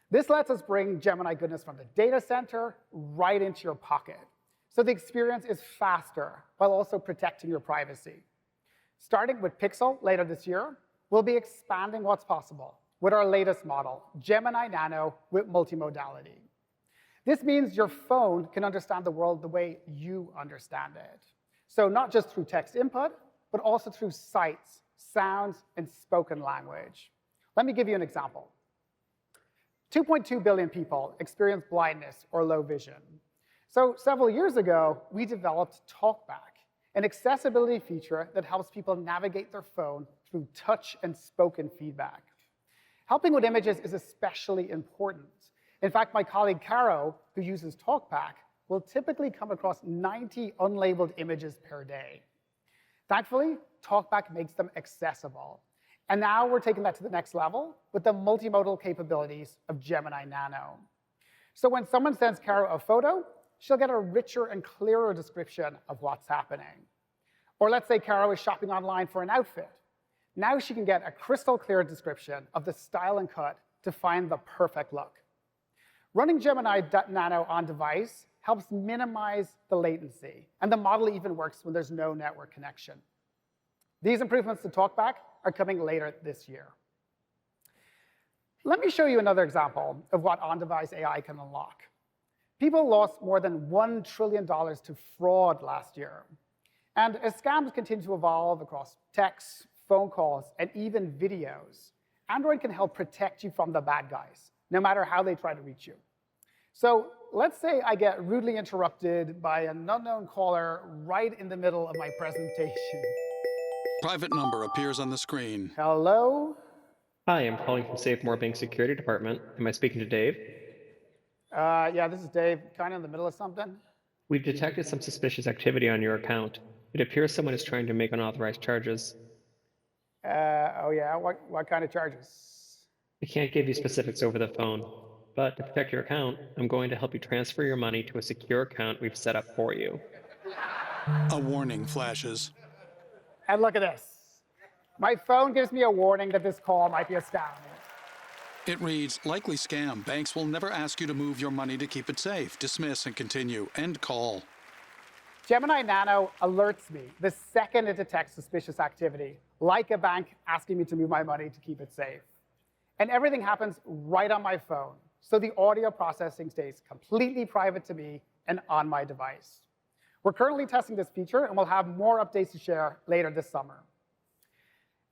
This lets us bring Gemini goodness from the data center right into your pocket. So the experience is faster while also protecting your privacy. Starting with Pixel later this year, we'll be expanding what's possible with our latest model, Gemini Nano with multimodality. This means your phone can understand the world the way you understand it. So not just through text input, but also through sights, sounds, and spoken language. Let me give you an example. 2.2 billion people experience blindness or low vision. So several years ago, we developed TalkBack, an accessibility feature that helps people navigate their phone through touch and spoken feedback. Helping with images is especially important. In fact, my colleague Caro, who uses TalkBack, will typically come across 90 unlabeled images per day. Thankfully, TalkBack makes them accessible. And now we're taking that to the next level with the multimodal capabilities of Gemini Nano. So when someone sends Caro a photo, she'll get a richer and clearer description of what's happening. Or let's say Caro is shopping online for an outfit. Now she can get a crystal clear description of the style and cut to find the perfect look. Running Gemini Nano on device helps minimize the latency, and the model even works when there's no network connection. These improvements to TalkBack are coming later this year. Let me show you another example of what on-device AI can unlock. People lost more than $1 trillion to fraud last year. And as scams continue to evolve across texts, phone calls, and even videos, Android can help protect you from the bad guys, no matter how they try to reach you. So let's say I get rudely interrupted by an unknown caller right in the middle of my presentation. Private number appears on the screen. Hello? Hi, I'm calling from SafeMore Bank Security Department. Am I speaking to Dave? Yeah, this is Dave, kind of in the middle of something. We've detected some suspicious activity on your account. It appears someone is trying to make unauthorized charges. Oh yeah, what kind of charges? I can't give you specifics over the phone, but to protect your account, I'm going to help you transfer your money to a secure account we've set up for you. A warning flashes. And look at this. My phone gives me a warning that this call might be a scam. It reads, likely scam. Banks will never ask you to move your money to keep it safe. Dismiss and continue. End call. Gemini Nano alerts me the second it detects suspicious activity, like a bank asking me to move my money to keep it safe. And everything happens right on my phone, so the audio processing stays completely private to me and on my device. We're currently testing this feature, and we'll have more updates to share later this summer.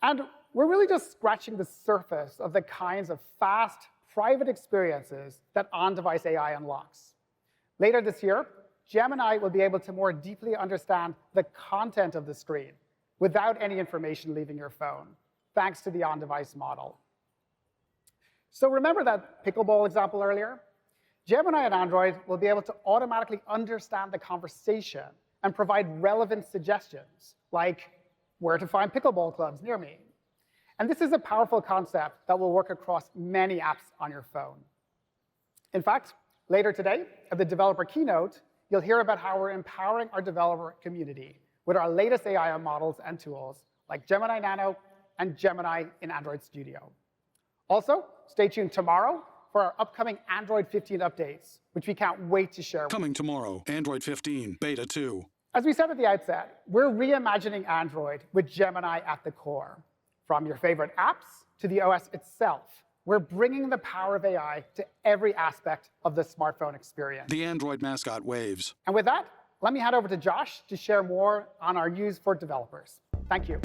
And we're really just scratching the surface of the kinds of fast, private experiences that on-device AI unlocks. Later this year, Gemini will be able to more deeply understand the content of the screen without any information leaving your phone, thanks to the on-device model. So remember that pickleball example earlier? Gemini on Android will be able to automatically understand the conversation and provide relevant suggestions, like where to find pickleball clubs near me. And this is a powerful concept that will work across many apps on your phone. In fact, later today, at the developer keynote, you'll hear about how we're empowering our developer community with our latest AI models and tools, like Gemini Nano and Gemini in Android Studio. Also, stay tuned tomorrow for our upcoming Android 15 updates, which we can't wait to share. Coming tomorrow, Android 15, Beta 2. As we said at the outset, we're reimagining Android with Gemini at the core. From your favorite apps to the OS itself, we're bringing the power of AI to every aspect of the smartphone experience. The Android mascot waves. And with that, let me hand over to Josh to share more on our use for developers. Thank you.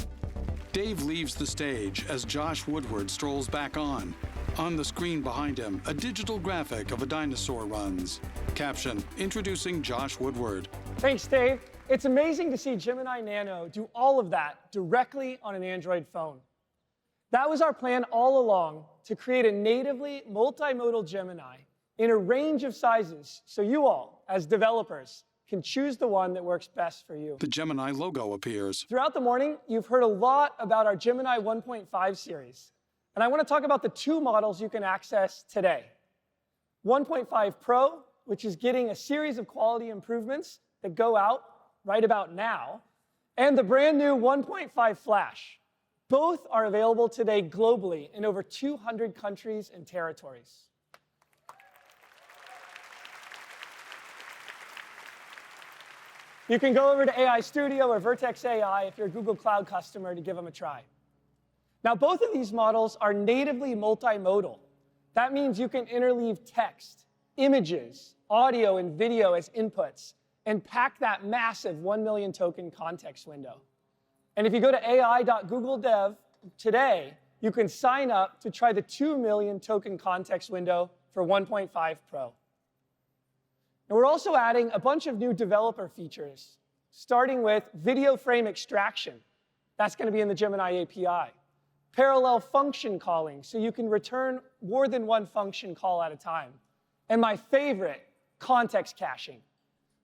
Dave leaves the stage as Josh Woodward strolls back on. On the screen behind him, a digital graphic of a dinosaur runs. Caption, introducing Josh Woodward. Thanks, Dave. It's amazing to see Gemini Nano do all of that directly on an Android phone. That was our plan all along, to create a natively multimodal Gemini in a range of sizes, so you all, as developers, can choose the one that works best for you. The Gemini logo appears. Throughout the morning, you've heard a lot about our Gemini 1.5 series. And I want to talk about the two models you can access today. 1.5 Pro, which is getting a series of quality improvements that go out right about now, and the brand new 1.5 Flash. Both are available today globally in over 200 countries and territories. You can go over to AI Studio or Vertex AI if you're a Google Cloud customer to give them a try. Now, both of these models are natively multimodal. That means you can interleave text, images, audio, and video as inputs and pack that massive 1 million token context window. And if you go to ai.google.dev today, you can sign up to try the 2 million token context window for 1.5 Pro. And we're also adding a bunch of new developer features, starting with video frame extraction. That's going to be in the Gemini API. Parallel function calling, so you can return more than one function call at a time. And my favorite, context caching.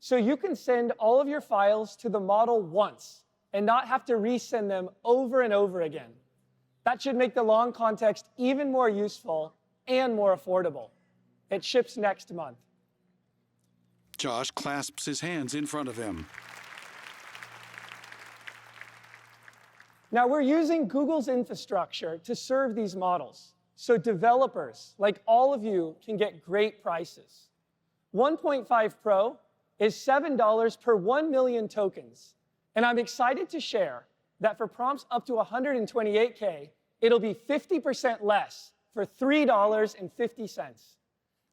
So you can send all of your files to the model once and not have to resend them over and over again. That should make the long context even more useful and more affordable. It ships next month. Josh clasps his hands in front of him. Now, we're using Google's infrastructure to serve these models, so developers, like all of you, can get great prices. 1.5 Pro is $7 per 1 million tokens, and I'm excited to share that for prompts up to 128K, it'll be 50% less for $3.50.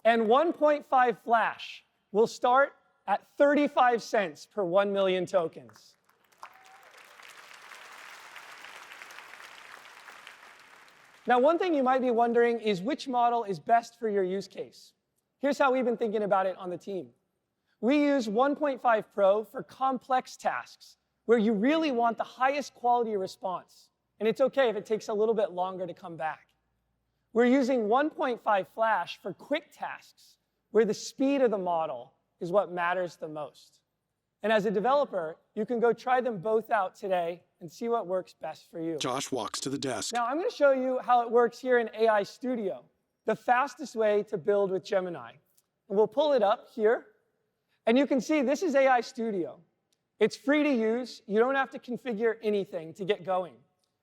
And 1.5 Flash will start at 35 cents per 1 million tokens. Now, one thing you might be wondering is which model is best for your use case. Here's how we've been thinking about it on the team. We use 1.5 Pro for complex tasks where you really want the highest quality response, and it's okay if it takes a little bit longer to come back. We're using 1.5 Flash for quick tasks where the speed of the model is what matters the most. And as a developer, you can go try them both out today and see what works best for you. Josh walks to the desk. Now, I'm going to show you how it works here in AI Studio, the fastest way to build with Gemini. And we'll pull it up here. And you can see this is AI Studio. It's free to use. You don't have to configure anything to get going.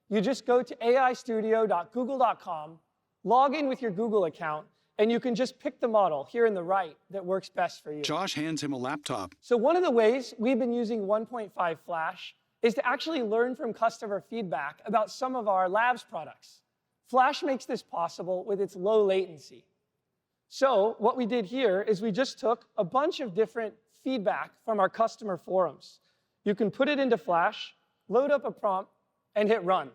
You just go to aistudio.google.com, log in with your Google account, and you can just pick the model here in the right that works best for you. Josh hands him a laptop. So one of the ways we've been using 1.5 Flash is to actually learn from customer feedback about some of our labs products. Flash makes this possible with its low latency. So what we did here is we just took a bunch of different feedback from our customer forums. You can put it into Flash, load up a prompt, and hit run.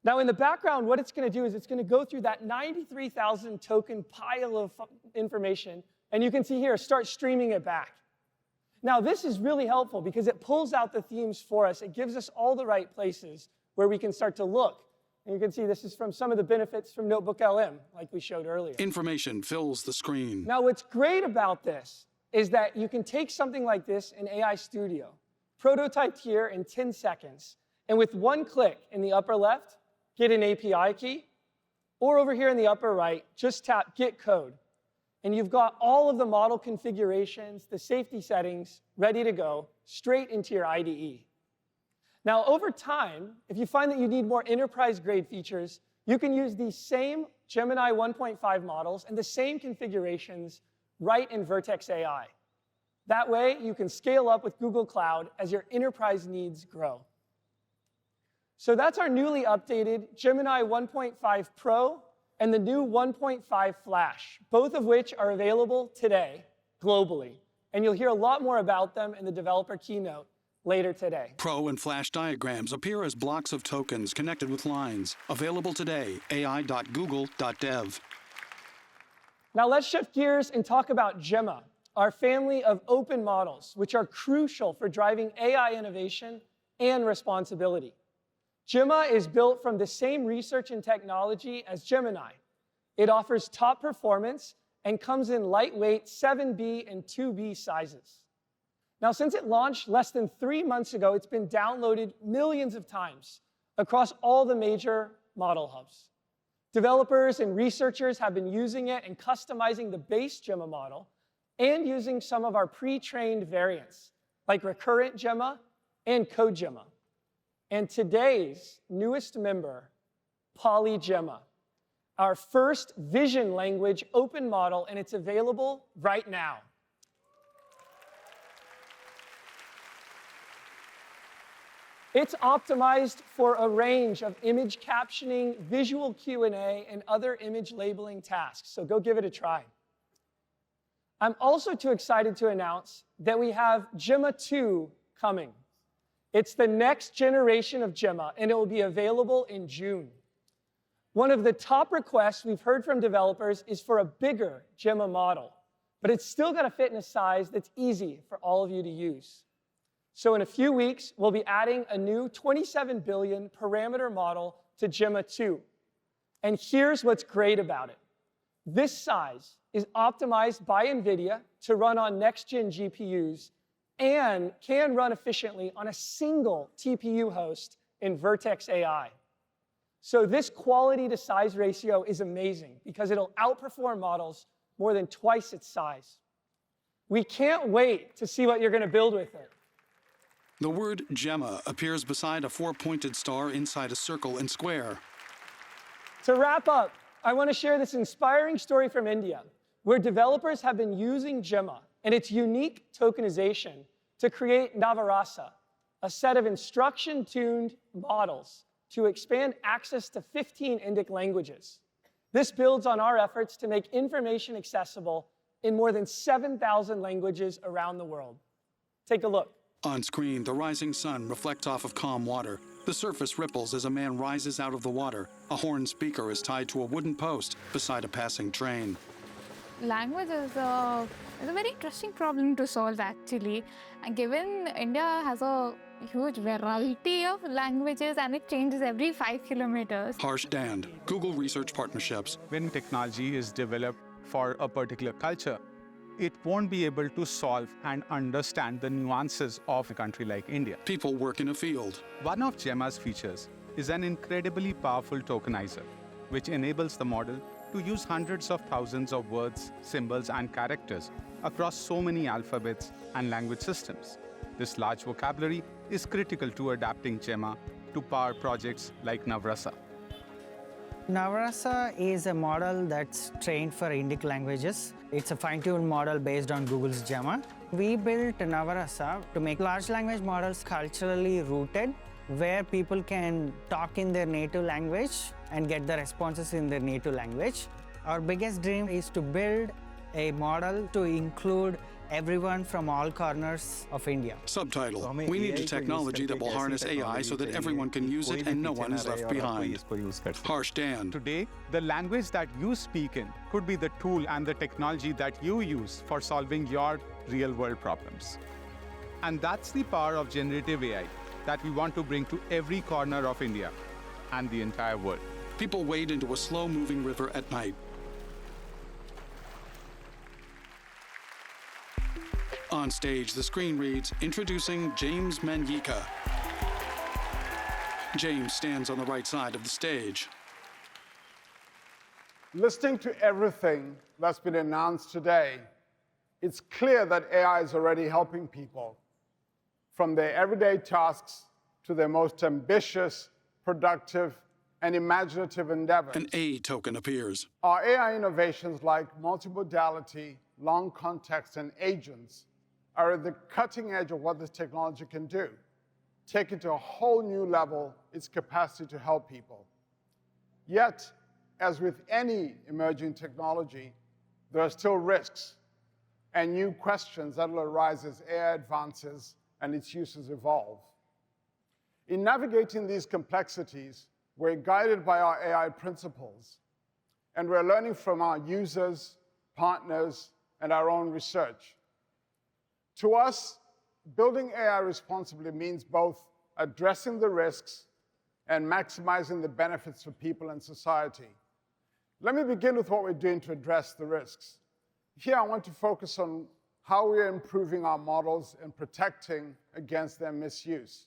Now, in the background, what it's going to do is it's going to go through that 93,000 token pile of information, and you can see here, start streaming it back. Now, this is really helpful because it pulls out the themes for us. It gives us all the right places where we can start to look. And you can see this is from some of the benefits from Notebook LM, like we showed earlier. Information fills the screen. Now, what's great about this is that you can take something like this in AI Studio, prototyped here in 10 seconds, and with one click in the upper left, get an API key, or over here in the upper right, just tap Get Code. And you've got all of the model configurations, the safety settings, ready to go, straight into your IDE. Now, over time, if you find that you need more enterprise-grade features, you can use these same Gemini 1.5 models and the same configurations right in Vertex AI. That way, you can scale up with Google Cloud as your enterprise needs grow. So that's our newly updated Gemini 1.5 Pro and the new 1.5 Flash, both of which are available today globally. And you'll hear a lot more about them in the developer keynote later today. Pro and Flash diagrams appear as blocks of tokens connected with lines. Available today, ai.google.dev. Now let's shift gears and talk about Gemma, our family of open models, which are crucial for driving AI innovation and responsibility. Gemma is built from the same research and technology as Gemini. It offers top performance and comes in lightweight 7B and 2B sizes. Now, since it launched less than 3 months ago, it's been downloaded millions of times across all the major model hubs. Developers and researchers have been using it and customizing the base Gemma model and using some of our pre-trained variants, like Recurrent Gemma and Code Gemma. And today's newest member, PolyGemma, our first vision language open model, and it's available right now. It's optimized for a range of image captioning, visual Q&A, and other image labeling tasks, so go give it a try. I'm also too excited to announce that we have Gemma 2 coming. It's the next generation of Gemma, and it will be available in June. One of the top requests we've heard from developers is for a bigger Gemma model, but it's still got to fit in a size that's easy for all of you to use. So in a few weeks, we'll be adding a new 27 billion parameter model to Gemma 2. And here's what's great about it. This size is optimized by NVIDIA to run on next-gen GPUs and can run efficiently on a single TPU host in Vertex AI. So this quality to size ratio is amazing because it'll outperform models more than twice its size. We can't wait to see what you're going to build with it. The word Gemma appears beside a 4-pointed star inside a circle and square. To wrap up, I want to share this inspiring story from India, where developers have been using Gemma and its unique tokenization to create Navarasa, a set of instruction-tuned models to expand access to 15 Indic languages. This builds on our efforts to make information accessible in more than 7,000 languages around the world. Take a look. On screen, the rising sun reflects off of calm water. The surface ripples as a man rises out of the water. A horn speaker is tied to a wooden post beside a passing train. Language is a very interesting problem to solve, actually. And given India has a huge variety of languages and it changes every 5 kilometers. Harsh Dand, Google Research Partnerships. When technology is developed for a particular culture, it won't be able to solve and understand the nuances of a country like India. People work in a field. One of Gemma's features is an incredibly powerful tokenizer, which enables the model to use hundreds of thousands of words, symbols, and characters across so many alphabets and language systems. This large vocabulary is critical to adapting Gemma to power projects like Navrasa. Navarasa is a model that's trained for Indic languages. It's a fine-tuned model based on Google's Gemma. We built Navarasa to make large language models culturally rooted, where people can talk in their native language and get the responses in their native language. Our biggest dream is to build a model to include everyone from all corners of India. Subtitle: We need a technology that will harness AI so that everyone can use it and no one is left behind. Harsh Dan. Today, the language that you speak in could be the tool and the technology that you use for solving your real-world problems. And that's the power of generative AI that we want to bring to every corner of India and the entire world. People wade into a slow-moving river at night. On stage, the screen reads, "Introducing James Manyika." James stands on the right side of the stage. Listening to everything that's been announced today, it's clear that AI is already helping people, from their everyday tasks to their most ambitious, productive, and imaginative endeavors. An A token appears. Our AI innovations like multimodality, long context, and agents are at the cutting edge of what this technology can do, taking to a whole new level its capacity to help people. Yet, as with any emerging technology, there are still risks and new questions that will arise as AI advances and its uses evolve. In navigating these complexities, we're guided by our AI principles, and we're learning from our users, partners, and our own research. To us, building AI responsibly means both addressing the risks and maximizing the benefits for people and society. Let me begin with what we're doing to address the risks. Here, I want to focus on how we are improving our models and protecting against their misuse.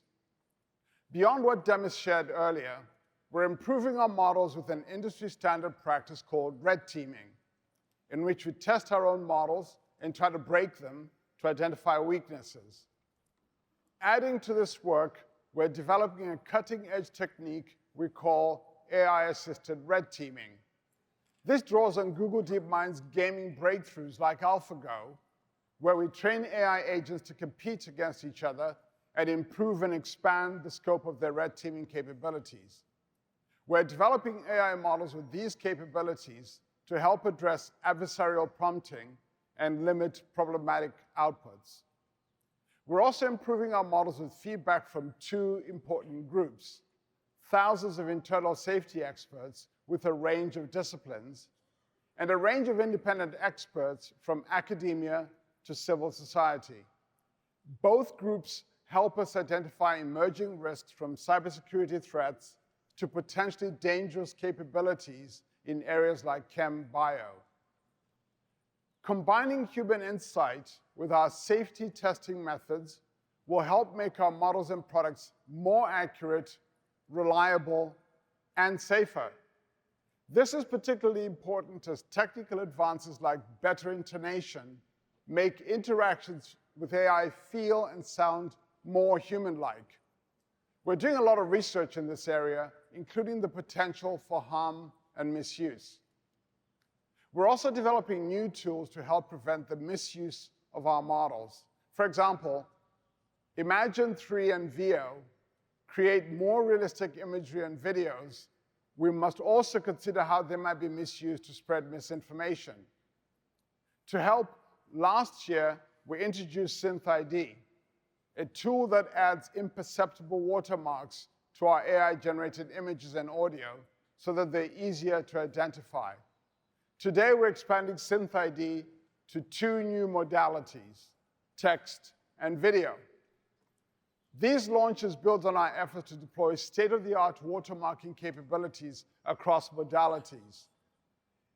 Beyond what Demis shared earlier, we're improving our models with an industry-standard practice called red teaming, in which we test our own models and try to break them to identify weaknesses. Adding to this work, we're developing a cutting-edge technique we call AI-assisted red teaming. This draws on Google DeepMind's gaming breakthroughs like AlphaGo, where we train AI agents to compete against each other and improve and expand the scope of their red teaming capabilities. We're developing AI models with these capabilities to help address adversarial prompting and limit problematic outputs. We're also improving our models with feedback from two important groups: thousands of internal safety experts with a range of disciplines, and a range of independent experts from academia to civil society. Both groups help us identify emerging risks, from cybersecurity threats to potentially dangerous capabilities in areas like chem bio. Combining human insight with our safety testing methods will help make our models and products more accurate, reliable, and safer. This is particularly important as technical advances like better intonation make interactions with AI feel and sound more human-like. We're doing a lot of research in this area, including the potential for harm and misuse. We're also developing new tools to help prevent the misuse of our models. For example, Imagen 3 and Veo create more realistic imagery and videos. We must also consider how they might be misused to spread misinformation. To help, last year, we introduced SynthID, a tool that adds imperceptible watermarks to our AI-generated images and audio so that they're easier to identify. Today, we're expanding SynthID to two new modalities: text and video. These launches build on our efforts to deploy state-of-the-art watermarking capabilities across modalities.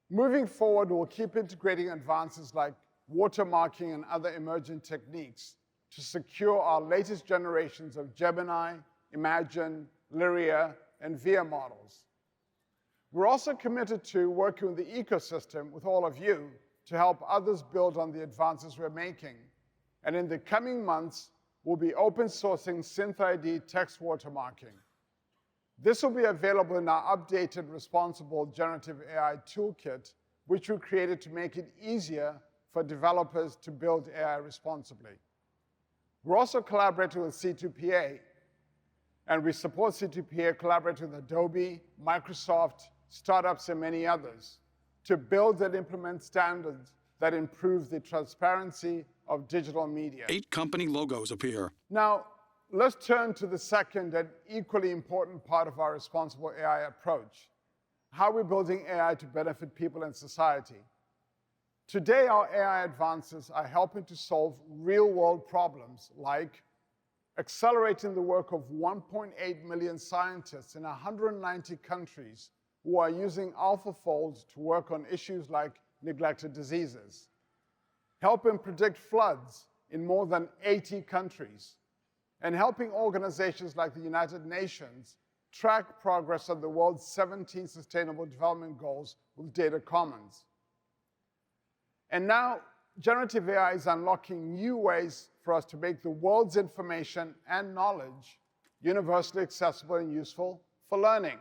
Moving forward, we'll keep integrating advances like watermarking and other emerging techniques to secure our latest generations of Gemini, Imagen, Lyria, and Veo models. We're also committed to working with the ecosystem, with all of you, to help others build on the advances we're making. And in the coming months, we'll be open sourcing SynthID text watermarking. This will be available in our updated responsible generative AI toolkit, which we created to make it easier for developers to build AI responsibly. We're also collaborating with C2PA, and we support C2PA collaborating with Adobe, Microsoft, startups, and many others to build and implement standards that improve the transparency of digital media. 8 company logos appear. Now, let's turn to the second and equally important part of our responsible AI approach, how we're building AI to benefit people and society. Today, our AI advances are helping to solve real-world problems like accelerating the work of 1.8 million scientists in 190 countries who are using AlphaFold to work on issues like neglected diseases, helping predict floods in more than 80 countries, and helping organizations like the United Nations track progress on the world's 17 Sustainable Development Goals with data commons. And now, generative AI is unlocking new ways for us to make the world's information and knowledge universally accessible and useful for learning.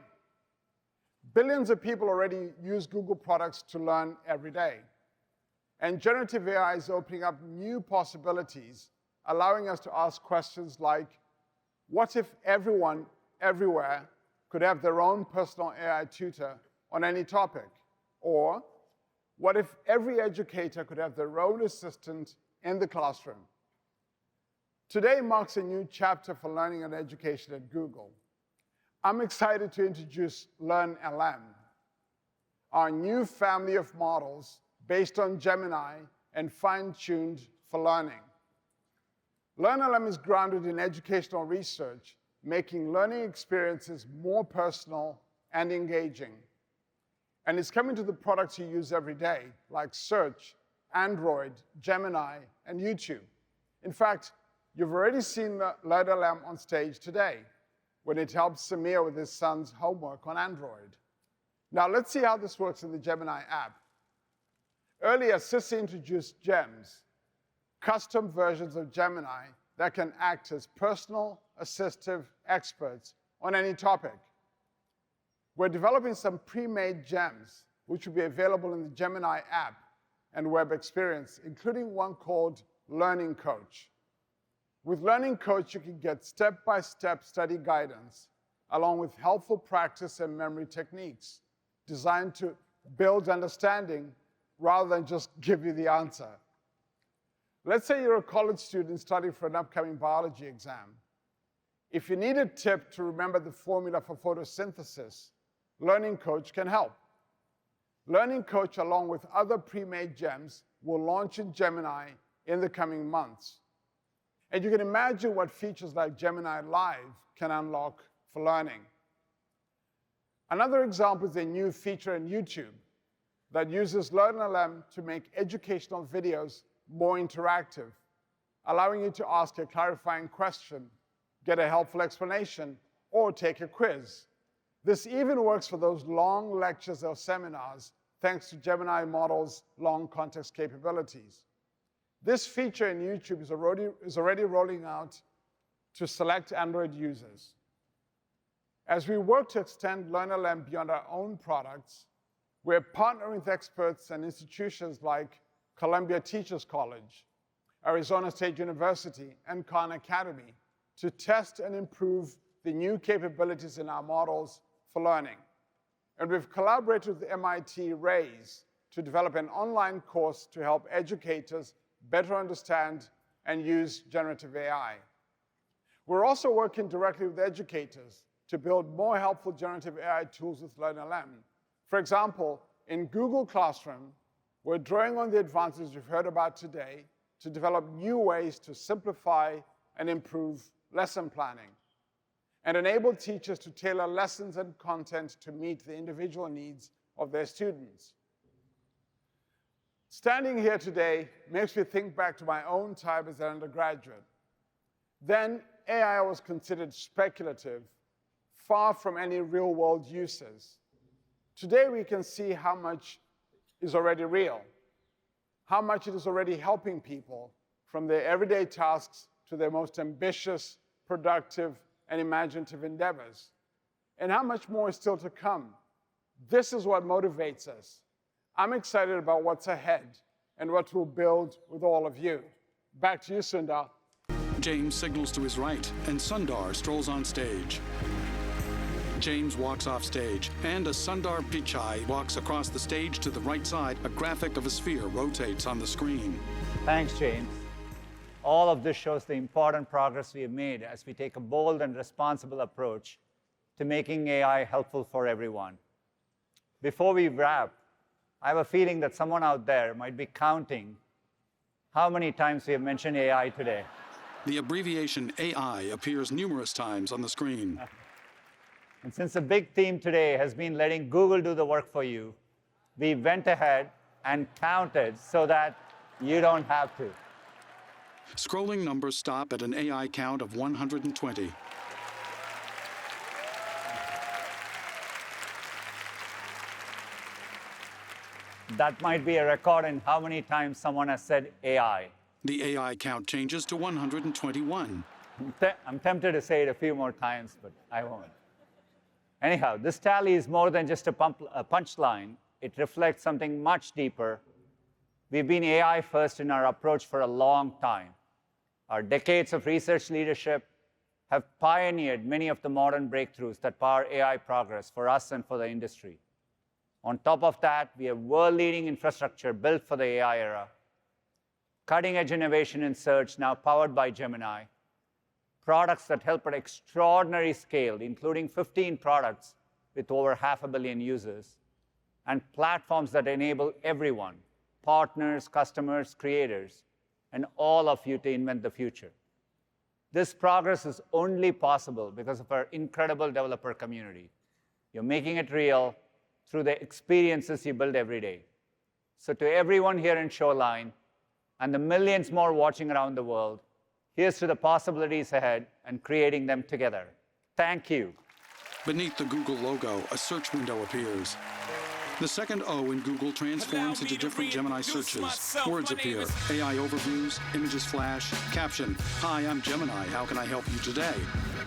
Billions of people already use Google products to learn every day. And generative AI is opening up new possibilities, allowing us to ask questions like, what if everyone, everywhere, could have their own personal AI tutor on any topic? Or, what if every educator could have their own assistant in the classroom? Today marks a new chapter for learning and education at Google. I'm excited to introduce LearnLM, our new family of models based on Gemini and fine-tuned for learning. LearnLM is grounded in educational research, making learning experiences more personal and engaging. And it's coming to the products you use every day, like Search, Android, Gemini, and YouTube. In fact, you've already seen LearnLM on stage today, when it helps Samir with his son's homework on Android. Now let's see how this works in the Gemini app. Earlier, Sissy introduced Gems, custom versions of Gemini that can act as personal assistive experts on any topic. We're developing some pre-made gems, which will be available in the Gemini app and web experience, including one called Learning Coach. With Learning Coach, you can get step-by-step study guidance, along with helpful practice and memory techniques designed to build understanding rather than just give you the answer. Let's say you're a college student studying for an upcoming biology exam. If you need a tip to remember the formula for photosynthesis, Learning Coach can help. Learning Coach, along with other pre-made gems, will launch in Gemini in the coming months. And you can imagine what features like Gemini Live can unlock for learning. Another example is a new feature in YouTube that uses LearnLM to make educational videos more interactive, allowing you to ask a clarifying question, get a helpful explanation, or take a quiz. This even works for those long lectures or seminars, thanks to Gemini model's long context capabilities. This feature in YouTube is already rolling out to select Android users. As we work to extend LearnLM beyond our own products, we're partnering with experts and institutions like Columbia Teachers College, Arizona State University, and Khan Academy to test and improve the new capabilities in our models for learning. And we've collaborated with MIT Raise to develop an online course to help educators better understand and use generative AI. We're also working directly with educators to build more helpful generative AI tools with LearnLM. For example, in Google Classroom, we're drawing on the advances you've heard about today to develop new ways to simplify and improve lesson planning and enable teachers to tailor lessons and content to meet the individual needs of their students. Standing here today makes me think back to my own time as an undergraduate. Then, AI was considered speculative, far from any real-world uses. Today, we can see how much is already real, how much it is already helping people from their everyday tasks to their most ambitious, productive, and imaginative endeavors. and how much more is still to come. This is what motivates us. I'm excited about what's ahead and what we'll build with all of you. Back to you, Sundar. James signals to his right, and Sundar strolls on stage. James walks off stage, and as Sundar Pichai walks across the stage to the right side, a graphic of a sphere rotates on the screen. Thanks, James. All of this shows the important progress we have made as we take a bold and responsible approach to making AI helpful for everyone. Before we wrap, I have a feeling that someone out there might be counting how many times we have mentioned AI today. The abbreviation AI appears numerous times on the screen. And since the big theme today has been letting Google do the work for you, we went ahead and counted so that you don't have to. Scrolling numbers stop at an AI count of 120. That might be a record in how many times someone has said AI. The AI count changes to 121. I'm tempted to say it a few more times, but I won't. Anyhow, this tally is more than just a punchline. It reflects something much deeper. We've been AI first in our approach for a long time. Our decades of research leadership have pioneered many of the modern breakthroughs that power AI progress for us and for the industry. On top of that, we have world-leading infrastructure built for the AI era, cutting-edge innovation in search now powered by Gemini, products that help at extraordinary scale, including 15 products with over 500 million users, and platforms that enable everyone, partners, customers, creators, and all of you to invent the future. This progress is only possible because of our incredible developer community. You're making it real through the experiences you build every day. So to everyone here in Shoreline, and the millions more watching around the world, here's to the possibilities ahead and creating them together. Thank you. Beneath the Google logo, a search window appears. The second O in Google transforms into different Gemini searches. Words appear, AI overviews, images flash, caption, "Hi, I'm Gemini, how can I help you today?"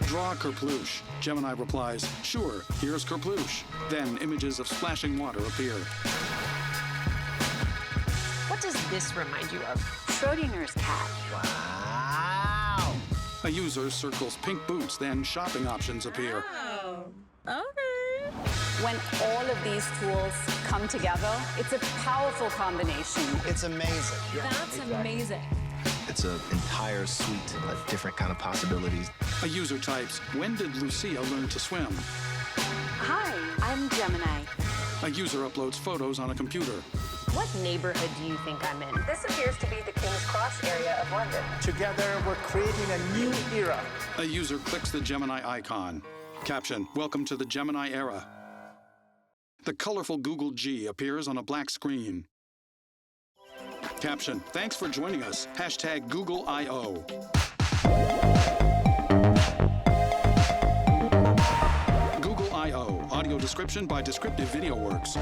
Draw a kerploosh. Gemini replies, "Sure, here's kerploosh." Then images of splashing water appear. What does this remind you of? Schrodinger's cat. Wow! A user circles pink boots, then shopping options appear. Oh, okay. When all of these tools come together, it's a powerful combination. It's amazing. That's amazing. It's an entire suite of different kind of possibilities. A user types, "When did Lucia learn to swim?" Hi, I'm Gemini. A user uploads photos on a computer. What neighborhood do you think I'm in? This appears to be the King's Cross area of London. Together, we're creating a new era. A user clicks the Gemini icon. Caption, "Welcome to the Gemini era." The colorful Google G appears on a black screen. Caption, "Thanks for joining us. Hashtag Google I/O." Google I/O, audio description by Descriptive Video Works.